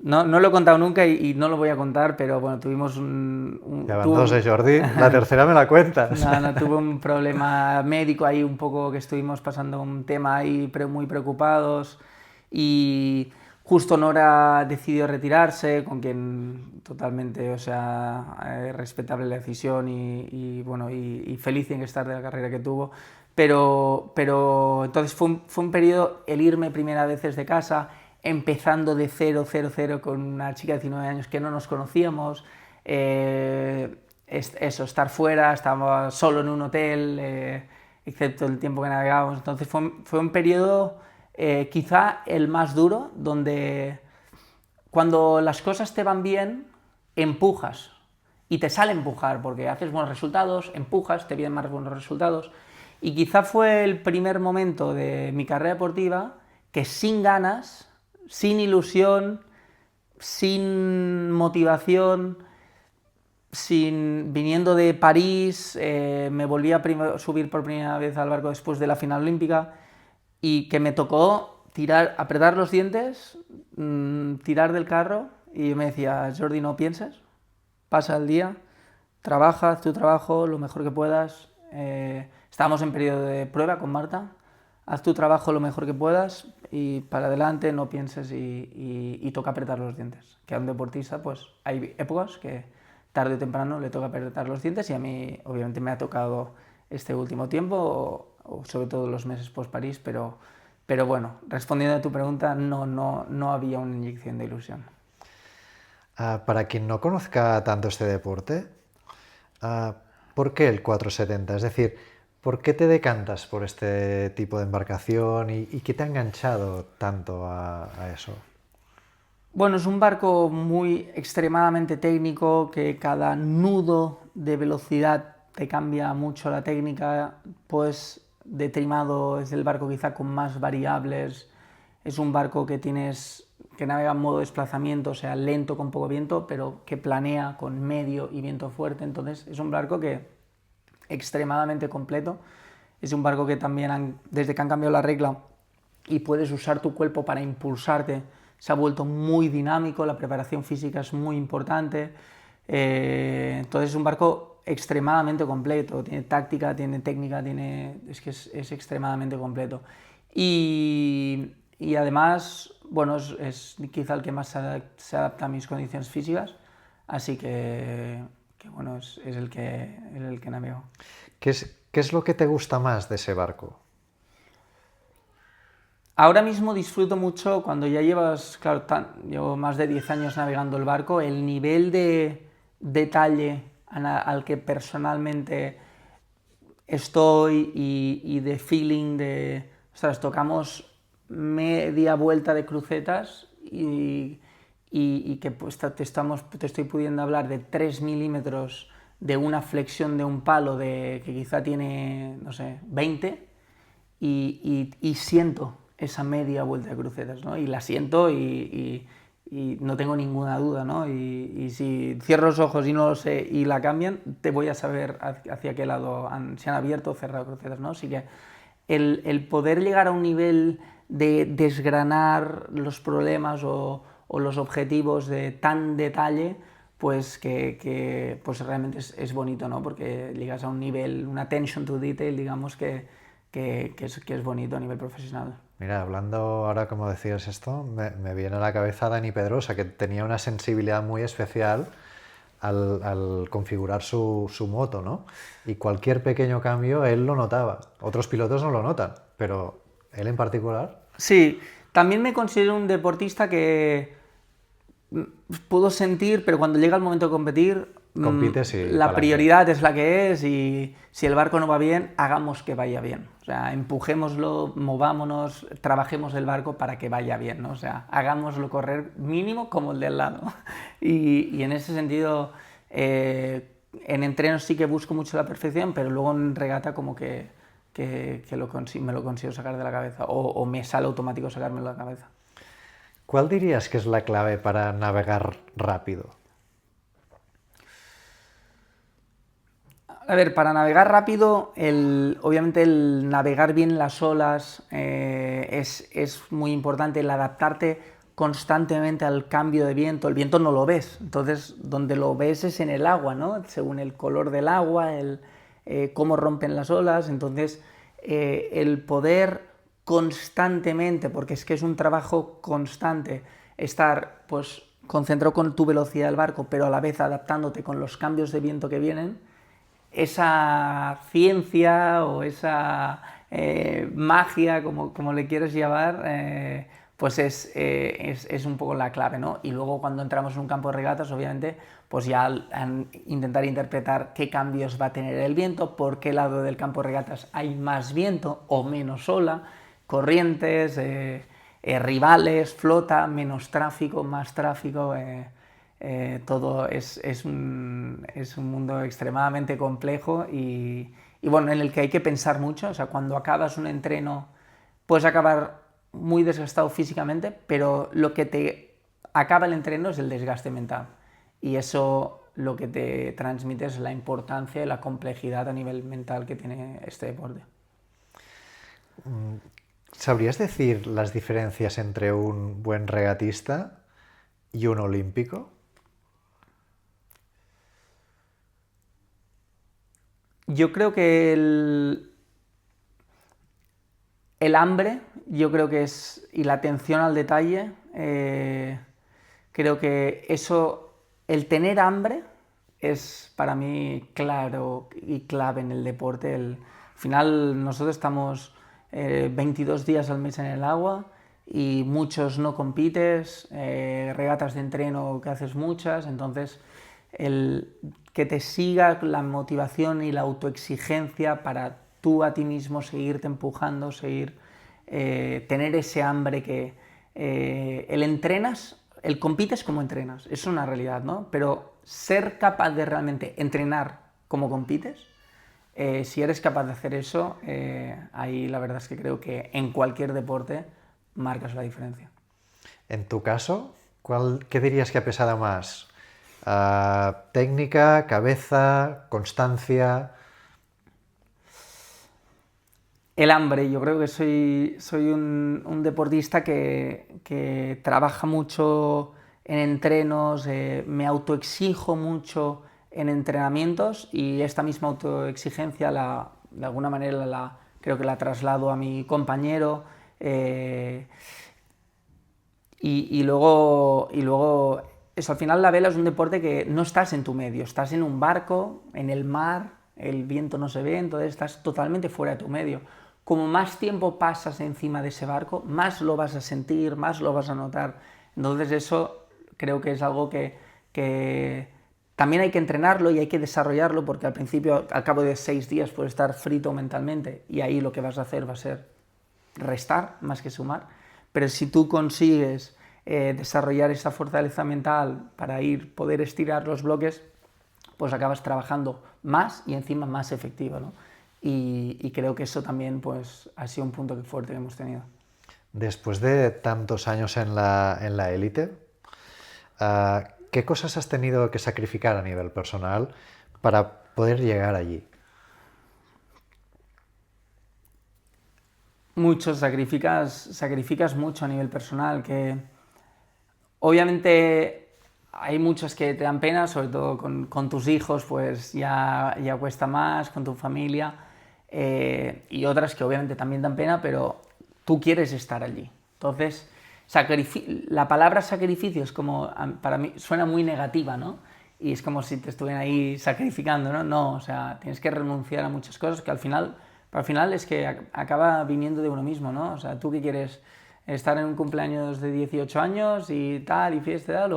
No lo he contado nunca y no lo voy a contar, pero bueno, tuvimos Ya van 2, Jordi, la tercera me la cuentas. Tuve un problema médico ahí un poco, que estuvimos pasando un tema ahí muy preocupados y justo Nora decidió retirarse, con quien totalmente, o sea, respetable la decisión y bueno, y feliz en estar de la carrera que tuvo, pero entonces fue un periodo, el irme primera vez desde casa, empezando de 0 con una chica de 19 años que no nos conocíamos, estar fuera, estábamos solo en un hotel, excepto el tiempo que navegábamos, entonces fue un periodo quizá el más duro, donde cuando las cosas te van bien, empujas, y te sale empujar, porque haces buenos resultados, empujas, te vienen más buenos resultados, y quizá fue el primer momento de mi carrera deportiva que sin ganas, sin ilusión, sin motivación, viniendo de París, me volví a subir por primera vez al barco después de la final olímpica y que me tocó apretar los dientes, tirar del carro y yo me decía, Jordi, no pienses, pasa el día, trabaja, haz tu trabajo lo mejor que puedas, estábamos en periodo de prueba con Marta, haz tu trabajo lo mejor que puedas y para adelante, no pienses y toca apretar los dientes. Que a un deportista pues hay épocas que tarde o temprano le toca apretar los dientes y a mí obviamente me ha tocado este último tiempo, o sobre todo los meses post-París, pero bueno, respondiendo a tu pregunta, no había una inyección de ilusión. Para quien no conozca tanto este deporte, ¿por qué el 470? Es decir, ¿por qué te decantas por este tipo de embarcación y qué te ha enganchado tanto a eso? Bueno, es un barco muy extremadamente técnico, que cada nudo de velocidad te cambia mucho la técnica, pues de trimado es el barco quizá con más variables, es un barco que navega en modo desplazamiento, o sea, lento con poco viento, pero que planea con medio y viento fuerte, entonces es un barco que extremadamente completo, es un barco que también desde que han cambiado la regla y puedes usar tu cuerpo para impulsarte, se ha vuelto muy dinámico, la preparación física es muy importante, entonces es un barco extremadamente completo, tiene táctica, tiene técnica, es extremadamente completo. Y además, bueno, es quizá el que más se adapta a mis condiciones físicas, así que bueno, es el que navego. ¿Qué es lo que te gusta más de ese barco? Ahora mismo disfruto mucho cuando ya llevo más de 10 años navegando el barco, el nivel de detalle al que personalmente estoy y de feeling ostras, tocamos media vuelta de crucetas y que pues, te estoy pudiendo hablar de 3 milímetros de una flexión de un palo que quizá tiene, no sé, 20 y siento esa media vuelta de crucetas, ¿no? Y la siento y no tengo ninguna duda, ¿no? Y si cierro los ojos y no lo sé y la cambian, te voy a saber hacia qué lado se han abierto o cerrado crucetas, ¿no? Así que el poder llegar a un nivel de desgranar los problemas o los objetivos de tan detalle, pues que pues realmente es bonito, ¿no? Porque llegas a un nivel, una attention to detail, digamos, que es bonito a nivel profesional. Mira, hablando ahora como decías esto, me viene a la cabeza Dani Pedrosa, que tenía una sensibilidad muy especial al configurar su moto, ¿no? Y cualquier pequeño cambio él lo notaba. Otros pilotos no lo notan, pero él en particular. Sí, también me considero un deportista que puedo sentir, pero cuando llega el momento de competir, Compites y la pa'lante. prioridad es la que es y si el barco no va bien, hagamos que vaya bien. O sea, empujémoslo, movámonos, trabajemos el barco para que vaya bien, ¿no? O sea, hagámoslo correr mínimo como el de al lado. Y en ese sentido, en entrenos sí que busco mucho la perfección, pero luego en regata como que me lo consigo sacar de la cabeza o me sale automático sacármelo de la cabeza. ¿Cuál dirías que es la clave para navegar rápido? A ver, para navegar rápido, obviamente el navegar bien las olas es muy importante, el adaptarte constantemente al cambio de viento. El viento no lo ves, entonces donde lo ves es en el agua, ¿no? Según el color del agua, cómo rompen las olas, entonces el poder constantemente, porque es que es un trabajo constante, estar pues concentrado con tu velocidad del barco, pero a la vez adaptándote con los cambios de viento que vienen, esa ciencia o esa magia, como le quieres llamar, pues es un poco la clave, ¿no? Y luego cuando entramos en un campo de regatas, obviamente, pues ya intentar interpretar qué cambios va a tener el viento, por qué lado del campo de regatas hay más viento o menos ola, corrientes, rivales, flota, menos tráfico, más tráfico. Todo es un mundo extremadamente complejo y bueno, en el que hay que pensar mucho. O sea, cuando acabas un entreno puedes acabar muy desgastado físicamente, pero lo que te acaba el entreno es el desgaste mental. Y eso lo que te transmite es la importancia y la complejidad a nivel mental que tiene este deporte. ¿Sabrías decir las diferencias entre un buen regatista y un olímpico? Yo creo que el hambre, yo creo que es, y la atención al detalle, creo que eso, el tener hambre es para mí claro y clave en el deporte. Al final nosotros estamos 22 días al mes en el agua y muchos no compites, regatas de entreno que haces muchas, entonces el que te siga la motivación y la autoexigencia para tú a ti mismo seguirte empujando, tener ese hambre que el compites como entrenas, es una realidad, ¿no? Pero ser capaz de realmente entrenar como compites, si eres capaz de hacer eso, ahí la verdad es que creo que en cualquier deporte marcas la diferencia. En tu caso, ¿qué dirías que ha pesado más? ¿Técnica, cabeza, constancia? El hambre, yo creo que soy un deportista que trabaja mucho en entrenos, me autoexijo mucho en entrenamientos y esta misma autoexigencia de alguna manera creo que la traslado a mi compañero y luego eso, al final la vela es un deporte que no estás en tu medio, estás en un barco, en el mar, el viento no se ve, entonces estás totalmente fuera de tu medio. Como más tiempo pasas encima de ese barco, más lo vas a sentir, más lo vas a notar. Entonces eso creo que es algo que también hay que entrenarlo y hay que desarrollarlo porque al principio, al cabo de 6 días puedes estar frito mentalmente y ahí lo que vas a hacer va a ser restar más que sumar, pero si tú consigues desarrollar esa fortaleza mental para poder estirar los bloques, pues acabas trabajando más y encima más efectivo, ¿no? Y creo que eso también pues, ha sido un punto fuerte que hemos tenido. Después de tantos años en la élite, ¿qué cosas has tenido que sacrificar a nivel personal para poder llegar allí? Mucho, sacrificas mucho a nivel personal, que obviamente hay muchos que te dan pena, sobre todo con tus hijos, pues ya cuesta más, con tu familia, y otras que obviamente también dan pena, pero tú quieres estar allí. Entonces, la palabra sacrificio es como, para mí, suena muy negativa, ¿no? Y es como si te estuvieran ahí sacrificando, ¿no? No, o sea, tienes que renunciar a muchas cosas que al final es que acaba viniendo de uno mismo, ¿no? O sea, ¿tú qué quieres? ¿Estar en un cumpleaños de 18 años y tal, y fiesta y tal?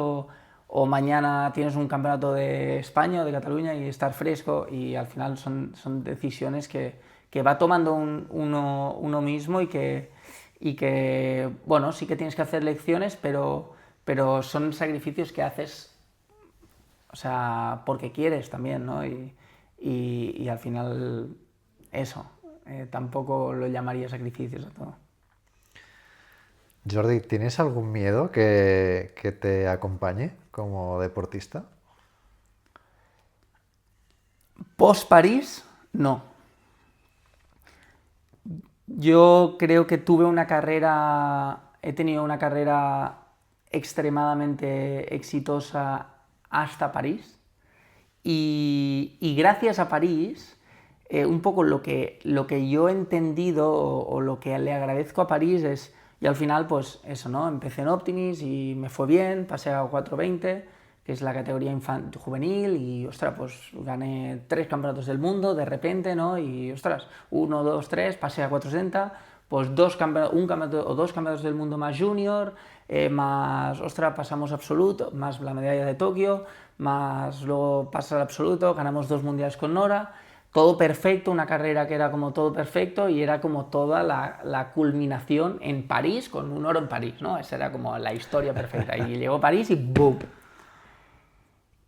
¿O mañana tienes un campeonato de España o de Cataluña y estar fresco? Y al final son decisiones que va tomando uno mismo y que, bueno, sí que tienes que hacer lecciones, pero son sacrificios que haces, o sea, porque quieres también, ¿no? Y al final, eso, tampoco lo llamaría sacrificios a todo. Jordi, ¿tienes algún miedo que te acompañe como deportista? Post París, no. Yo creo que he tenido una carrera extremadamente exitosa hasta París y gracias a París, un poco lo que yo he entendido o lo que le agradezco a París es, y al final pues eso, ¿no? Empecé en Optimis y me fue bien, pasé a 420, que es la categoría juvenil, y ostras, pues gané 3 campeonatos del mundo de repente, ¿no? Y ostras, 1, 2, 3, pasé a 460, pues un campeonato o 2 campeonatos del mundo más junior, más, ostras, pasamos absoluto, más la medalla de Tokio, más luego pasas al absoluto, ganamos 2 mundiales con Nora, todo perfecto, una carrera que era como todo perfecto y era como toda la culminación en París, con un oro en París, ¿no? Esa era como la historia perfecta. Y llegó París y ¡boom!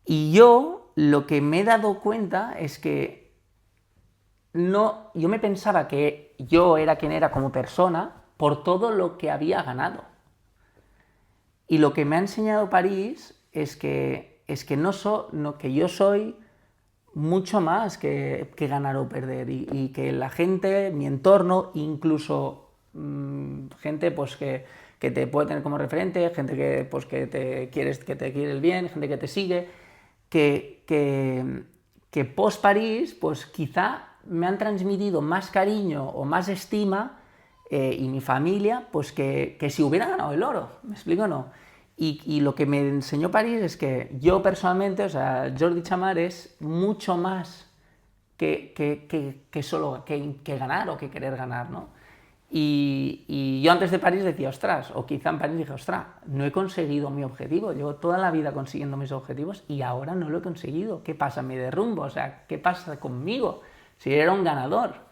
Y yo lo que me he dado cuenta es que yo me pensaba que yo era quien era como persona por todo lo que había ganado. Y lo que me ha enseñado París es que que yo soy mucho más que ganar o perder, y que la gente, mi entorno, incluso gente pues que te puede tener como referente, gente que, pues, que te quiere el bien, gente que te sigue, que post París, pues quizá me han transmitido más cariño o más estima, y mi familia, pues que si hubiera ganado el oro, ¿me explico o no? Y lo que me enseñó París es que yo personalmente, o sea, Jordi Chamar es mucho más que solo que ganar o que querer ganar, ¿no? Y yo antes de París decía, ostras, o quizá en París dije, ostras, no he conseguido mi objetivo, llevo toda la vida consiguiendo mis objetivos y ahora no lo he conseguido. ¿Qué pasa? Me derrumbo, o sea, ¿qué pasa conmigo? Si era un ganador.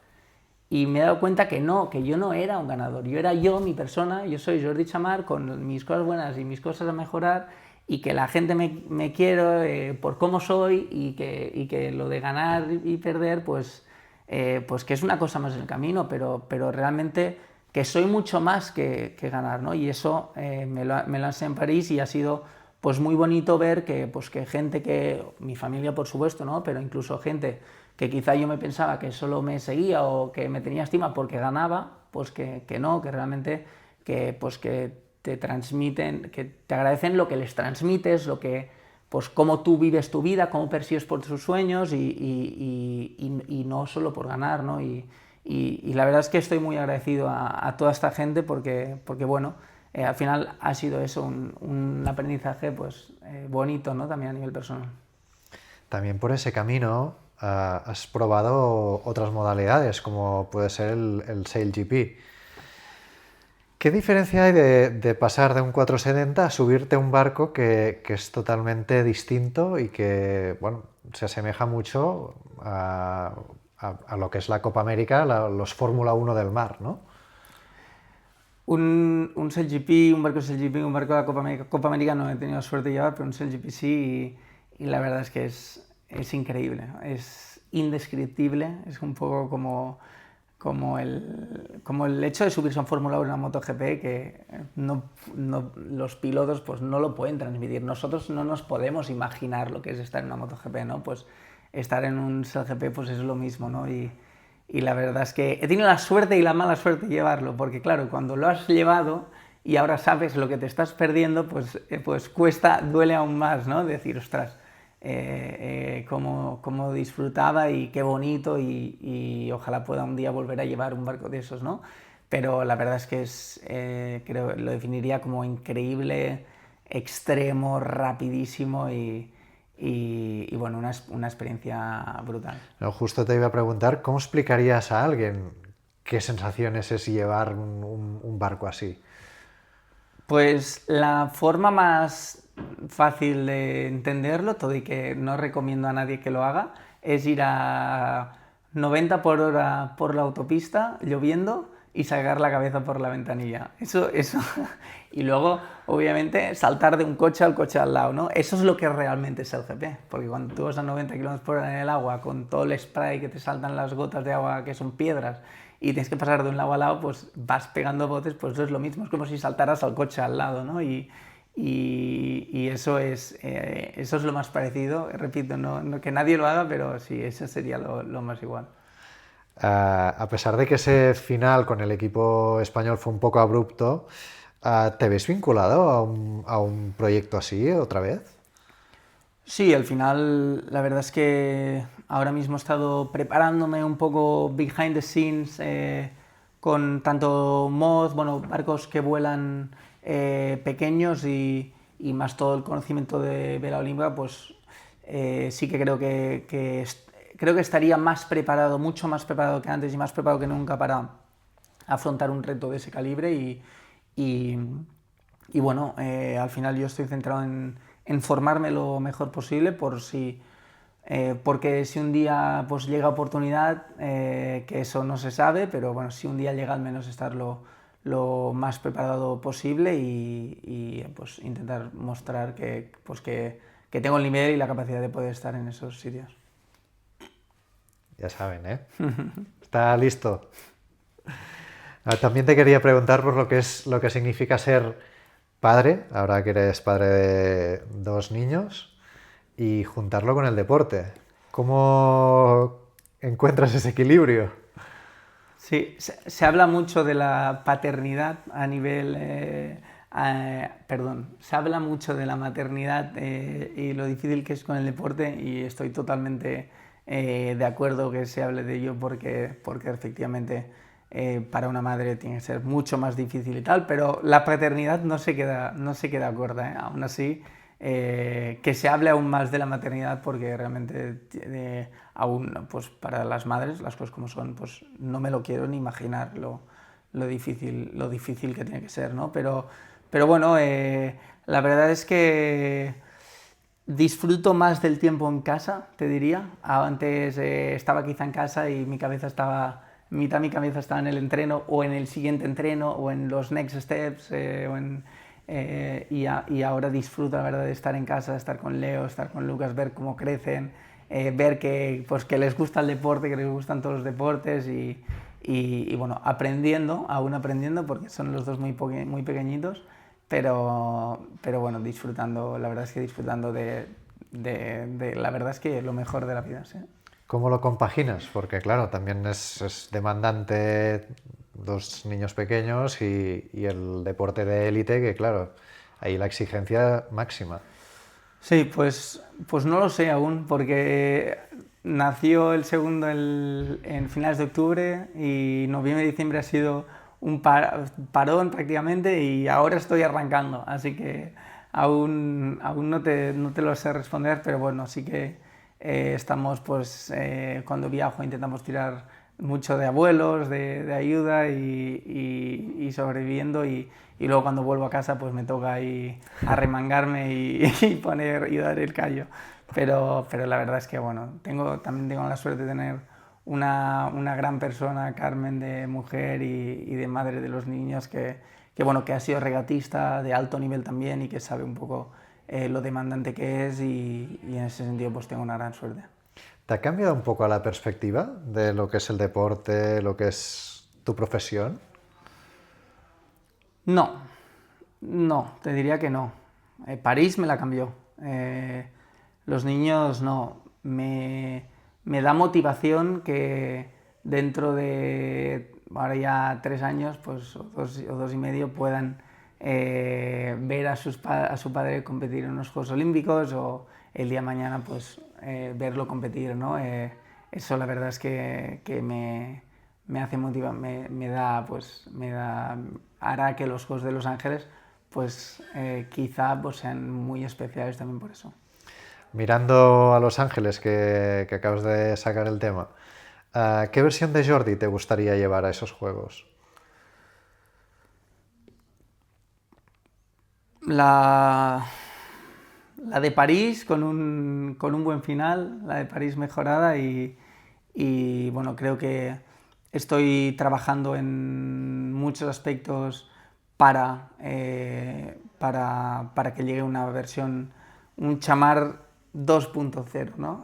Y me he dado cuenta que no, que yo no era un ganador, yo era yo, mi persona, yo soy Jordi Chamar con mis cosas buenas y mis cosas a mejorar, y que la gente me quiere por cómo soy, y que lo de ganar y perder, pues que es una cosa más en el camino, pero realmente que soy mucho más que ganar, ¿no? Y eso me lo enseñé en París, y ha sido pues muy bonito ver que gente mi familia por supuesto, ¿no? Pero incluso gente que quizá yo me pensaba que solo me seguía o que me tenía estima porque ganaba, pues que no, que realmente que te transmiten, que te agradecen lo que les transmites, pues cómo tú vives tu vida, cómo persigues por tus sueños, y no solo por ganar, ¿no? Y la verdad es que estoy muy agradecido a toda esta gente porque bueno, al final ha sido eso, un aprendizaje pues bonito, ¿no? También a nivel personal. También por ese camino has probado otras modalidades, como puede ser el SailGP. ¿Qué diferencia hay de pasar de un 470 a subirte a un barco que es totalmente distinto y que, bueno, se asemeja mucho a lo que es la Copa América, los Fórmula 1 del mar, ¿no? Un SailGP, un barco SailGP, un barco de la Copa América no he tenido la suerte de llevar, pero un SailGP sí, y la verdad es que es increíble, es indescriptible, es un poco como el hecho de subirse a un Fórmula 1 en una MotoGP, que los pilotos pues no lo pueden transmitir. Nosotros no nos podemos imaginar lo que es estar en una MotoGP, ¿no? Pues estar en un SailGP pues es lo mismo, ¿no? Y la verdad es que he tenido la suerte y la mala suerte de llevarlo, porque claro, cuando lo has llevado y ahora sabes lo que te estás perdiendo, pues cuesta, duele aún más, ¿no? Decir, ostras, cómo disfrutaba y qué bonito y ojalá pueda un día volver a llevar un barco de esos, ¿no? Pero la verdad es que creo lo definiría como increíble, extremo, rapidísimo y bueno, una experiencia brutal. No, justo te iba a preguntar, ¿cómo explicarías a alguien qué sensaciones es llevar un barco así? Pues la forma más fácil de entenderlo, todo y que no recomiendo a nadie que lo haga, es ir a 90 por hora por la autopista, lloviendo, y sacar la cabeza por la ventanilla. Eso. Y luego, obviamente, saltar de un coche al coche al lado, ¿no? Eso es lo que realmente es el GP, porque cuando tú vas a 90 km por hora en el agua, con todo el spray que te saltan las gotas de agua que son piedras, y tienes que pasar de un lado al lado, pues vas pegando botes, pues eso es lo mismo, es como si saltaras al coche al lado, ¿no? Y eso es lo más parecido, repito, no que nadie lo haga, pero sí, eso sería lo más igual. A pesar de que ese final con el equipo español fue un poco abrupto, ¿te ves vinculado a un proyecto así otra vez? Sí, al final la verdad es que ahora mismo he estado preparándome un poco behind the scenes con tanto mods, bueno, barcos que vuelan pequeños y más todo el conocimiento de vela olímpica, pues sí que creo que estaría más preparado, mucho más preparado que antes y más preparado que nunca para afrontar un reto de ese calibre y, y bueno, al final yo estoy centrado en formarme lo mejor posible porque si un día pues llega oportunidad, que eso no se sabe, pero bueno, si un día llega al menos estar lo más preparado posible y pues intentar mostrar que tengo el nivel y la capacidad de poder estar en esos sitios. Ya saben, ¿eh? Está listo. También te quería preguntar por lo que significa ser padre, ahora que eres padre de 2 niños, y juntarlo con el deporte. ¿Cómo encuentras ese equilibrio? Sí, se habla mucho de la paternidad a nivel... perdón, se habla mucho de la maternidad y lo difícil que es con el deporte y estoy totalmente de acuerdo que se hable de ello porque efectivamente para una madre tiene que ser mucho más difícil y tal, pero la paternidad no se queda corta, ¿eh? Aún así, que se hable aún más de la maternidad porque realmente aún pues para las madres las cosas como son, pues no me lo quiero ni imaginar lo difícil que tiene que ser, ¿no? Pero bueno, la verdad es que disfruto más del tiempo en casa, te diría. Antes estaba quizá en casa y mitad mi cabeza estaba en el entreno o en el siguiente entreno o en los next steps y ahora disfruto la verdad de estar en casa, de estar con Leo, estar con Lucas, ver cómo crecen, ver que les gusta el deporte, que les gustan todos los deportes y bueno, aún aprendiendo porque son los dos muy pequeñitos, pero bueno, disfrutando, la verdad es que disfrutando de la verdad es que lo mejor de la vida, sí. ¿Cómo lo compaginas? Porque claro, también es demandante 2 niños pequeños y el deporte de élite, que claro, ahí la exigencia máxima. Sí, pues no lo sé aún, porque nació el segundo en finales de octubre y noviembre y diciembre ha sido un parón prácticamente y ahora estoy arrancando, así que aún no te lo sé responder, pero bueno, sí que estamos pues cuando viajo intentamos tirar mucho de abuelos, de ayuda y sobreviviendo y luego cuando vuelvo a casa pues me toca ahí arremangarme y dar el callo. Pero la verdad es que bueno, también tengo la suerte de tener una gran persona, Carmen, de mujer y de madre de los niños, bueno, que ha sido regatista de alto nivel también y que sabe un poco lo demandante que es y en ese sentido pues tengo una gran suerte. ¿Te ha cambiado un poco la perspectiva de lo que es el deporte, lo que es tu profesión? No, no, te diría que no. París me la cambió. Los niños no. Me da motivación que dentro de ahora ya 3 años, pues, o 2 y medio, puedan ver a su padre competir en unos Juegos Olímpicos o el día de mañana pues, verlo competir, ¿no? Eso la verdad es que me hace motivar, hará que los Juegos de Los Ángeles pues quizá pues, sean muy especiales también por eso. Mirando a Los Ángeles, que acabas de sacar el tema, ¿qué versión de Jordi te gustaría llevar a esos juegos? La de París con un buen final, la de París mejorada y bueno, creo que estoy trabajando en muchos aspectos para que llegue una versión, un Chamar 2.0, ¿no?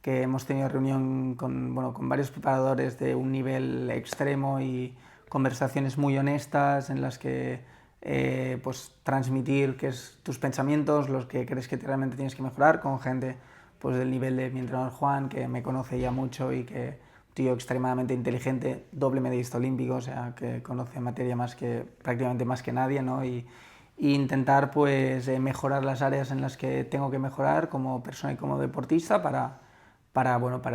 Que hemos tenido reunión con varios preparadores de un nivel extremo y conversaciones muy honestas en las que pues transmitir qué es tus pensamientos, los que crees que realmente tienes que mejorar, con gente pues del nivel de mi entrenador Juan, que me conoce ya mucho y que un tío extremadamente inteligente, doble medallista olímpico, o sea, que conoce materia prácticamente más que nadie, ¿no? Y intentar pues mejorar las áreas en las que tengo que mejorar como persona y como deportista para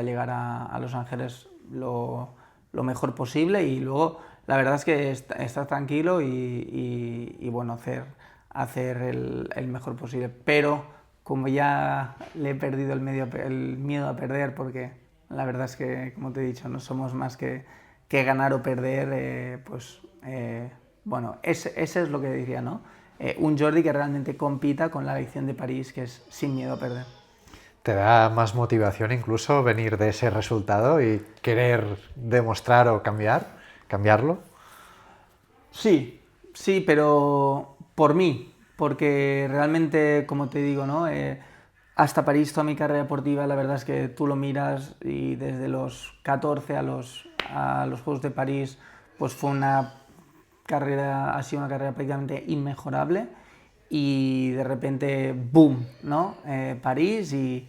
llegar a Los Ángeles lo mejor posible y luego la verdad es que estar tranquilo y bueno, hacer el mejor posible. Pero como ya le he perdido el miedo a perder, porque la verdad es que, como te he dicho, no somos más que ganar o perder, bueno, ese es lo que decía, ¿no? Un Jordi que realmente compita con la edición de París, que es sin miedo a perder. ¿Te da más motivación incluso venir de ese resultado y querer demostrar o cambiarlo? Sí, sí, pero por mí, porque realmente, como te digo, ¿no? Hasta París, toda mi carrera deportiva, la verdad es que tú lo miras y desde los 14 a los Juegos de París, pues ha sido una carrera prácticamente inmejorable y de repente, boom, ¿no? París y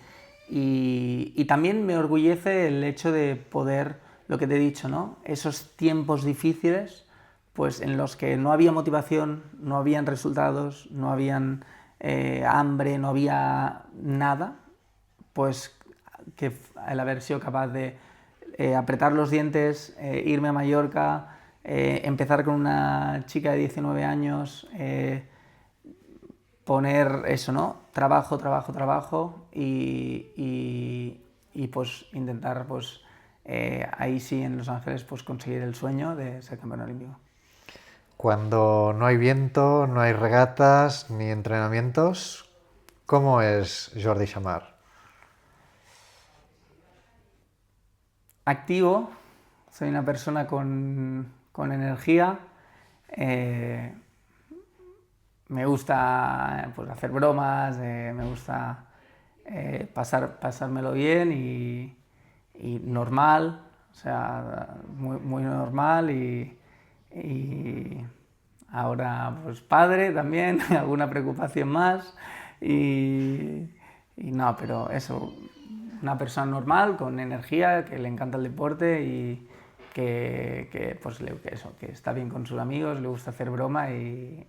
también me orgullece el hecho de poder, lo que te he dicho, ¿no? Esos tiempos difíciles pues en los que no había motivación, no habían resultados, no habían hambre, no había nada, pues que el haber sido capaz de apretar los dientes, irme a Mallorca, empezar con una chica de 19 años, poner eso, ¿no? Trabajo, trabajo, trabajo y pues intentar pues ahí sí en Los Ángeles pues conseguir el sueño de ser campeón olímpico. Cuando no hay viento, no hay regatas ni entrenamientos, ¿cómo es Jordi Chamar? Activo, soy una persona con energía, eh, me gusta pues, hacer bromas, me gusta pasármelo bien y normal, o sea, muy, muy normal y ahora pues padre también, alguna preocupación más y no, pero eso, una persona normal, con energía, que le encanta el deporte y pues, que está bien con sus amigos, le gusta hacer broma y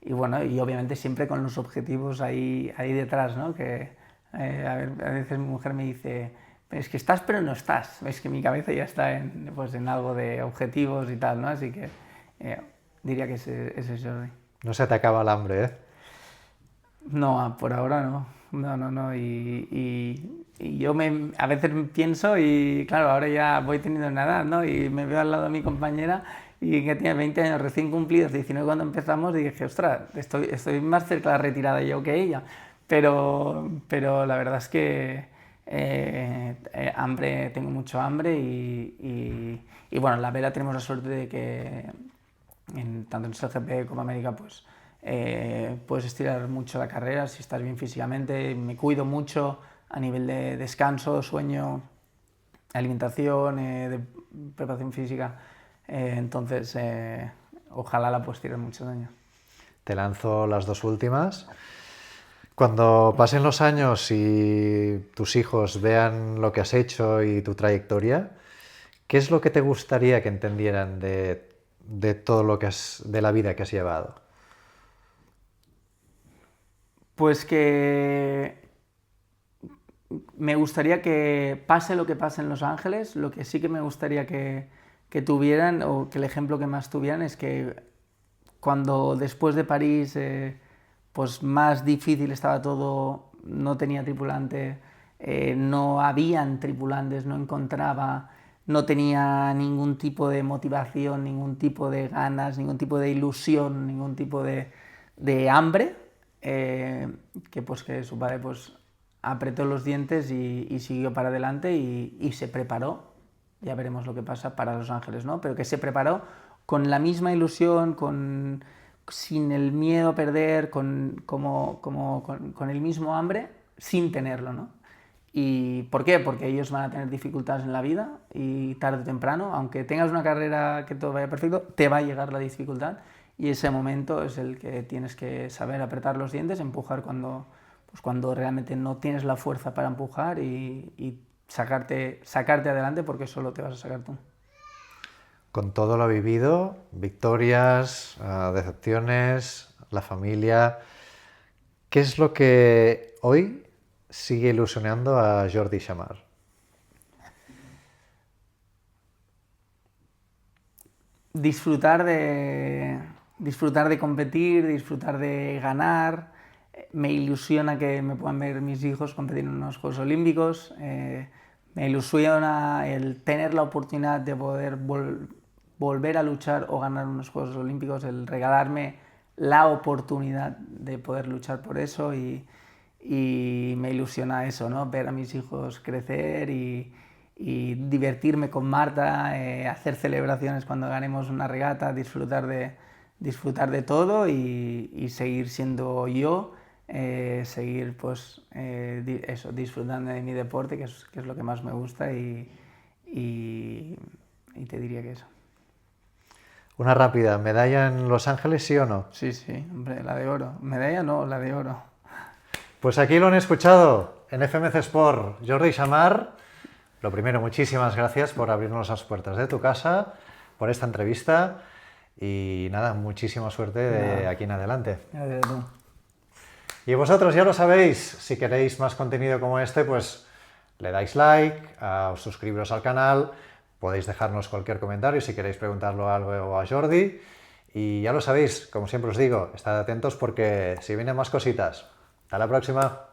bueno, y obviamente siempre con los objetivos ahí detrás, ¿no? Que a veces mi mujer me dice, es que estás pero no estás, es que mi cabeza ya está en algo de objetivos y tal, ¿no? Así que diría que ese es Jordi. No se te acaba el hambre, ¿eh? No, por ahora no. No. Y yo a veces pienso y claro, ahora ya voy teniendo una edad, ¿no? Y me veo al lado de mi compañera y que tiene 20 años recién cumplidos, 19 cuando empezamos, y dije, ostras, estoy más cerca de la retirada yo que ella. Pero la verdad es que hambre, tengo mucho hambre y bueno, en la vela tenemos la suerte de que tanto en SGP como América pues puedes estirar mucho la carrera si estás bien físicamente. Me cuido mucho a nivel de descanso, sueño, alimentación, de preparación física, entonces ojalá la puedas tirar muchos años. Te lanzo las dos últimas. Cuando pasen los años y tus hijos vean lo que has hecho y tu trayectoria, ¿qué es lo que te gustaría que entendieran de todo lo que de la vida que has llevado? Pues que me gustaría que pase lo que pase en Los Ángeles, lo que sí que me gustaría que tuvieran, o que el ejemplo que más tuvieran, es que cuando después de París pues más difícil estaba todo, no tenía tripulante, no habían tripulantes, no encontraba, no tenía ningún tipo de motivación, ningún tipo de ganas, ningún tipo de ilusión, ningún tipo de hambre, que su padre pues apretó los dientes y siguió para adelante y se preparó. Ya veremos lo que pasa para Los Ángeles, ¿no? Pero que se preparó con la misma ilusión, sin el miedo a perder, con el mismo hambre, sin tenerlo, ¿no? ¿Y por qué? Porque ellos van a tener dificultades en la vida y tarde o temprano, aunque tengas una carrera que todo vaya perfecto, te va a llegar la dificultad y ese momento es el que tienes que saber apretar los dientes, empujar cuando realmente no tienes la fuerza para empujar y sacarte adelante, porque solo te vas a sacar tú. Con todo lo vivido, victorias, decepciones, la familia, ¿qué es lo que hoy sigue ilusionando a Jordi Chamar? Disfrutar de competir, disfrutar de ganar. Me ilusiona que me puedan ver mis hijos competir en unos Juegos Olímpicos. Me ilusiona el tener la oportunidad de poder volver a luchar o ganar unos Juegos Olímpicos, el regalarme la oportunidad de poder luchar por eso y me ilusiona eso, ¿no? Ver a mis hijos crecer y divertirme con Marta, hacer celebraciones cuando ganemos una regata, disfrutar de todo y seguir siendo yo, seguir disfrutando de mi deporte, que es lo que más me gusta y te diría que eso. Una rápida, ¿medalla en Los Ángeles, sí o no? Sí, hombre, la de oro. Medalla no, la de oro. Pues aquí lo han escuchado en FMC Sport. Jordi Chamar, lo primero, muchísimas gracias por abrirnos las puertas de tu casa, por esta entrevista y nada, muchísima suerte de aquí en adelante. Gracias a tú. Y vosotros ya lo sabéis, si queréis más contenido como este, pues le dais like, os suscribiros al canal, podéis dejarnos cualquier comentario si queréis preguntarlo algo a Jordi. Y ya lo sabéis, como siempre os digo, estad atentos porque si vienen más cositas. Hasta la próxima.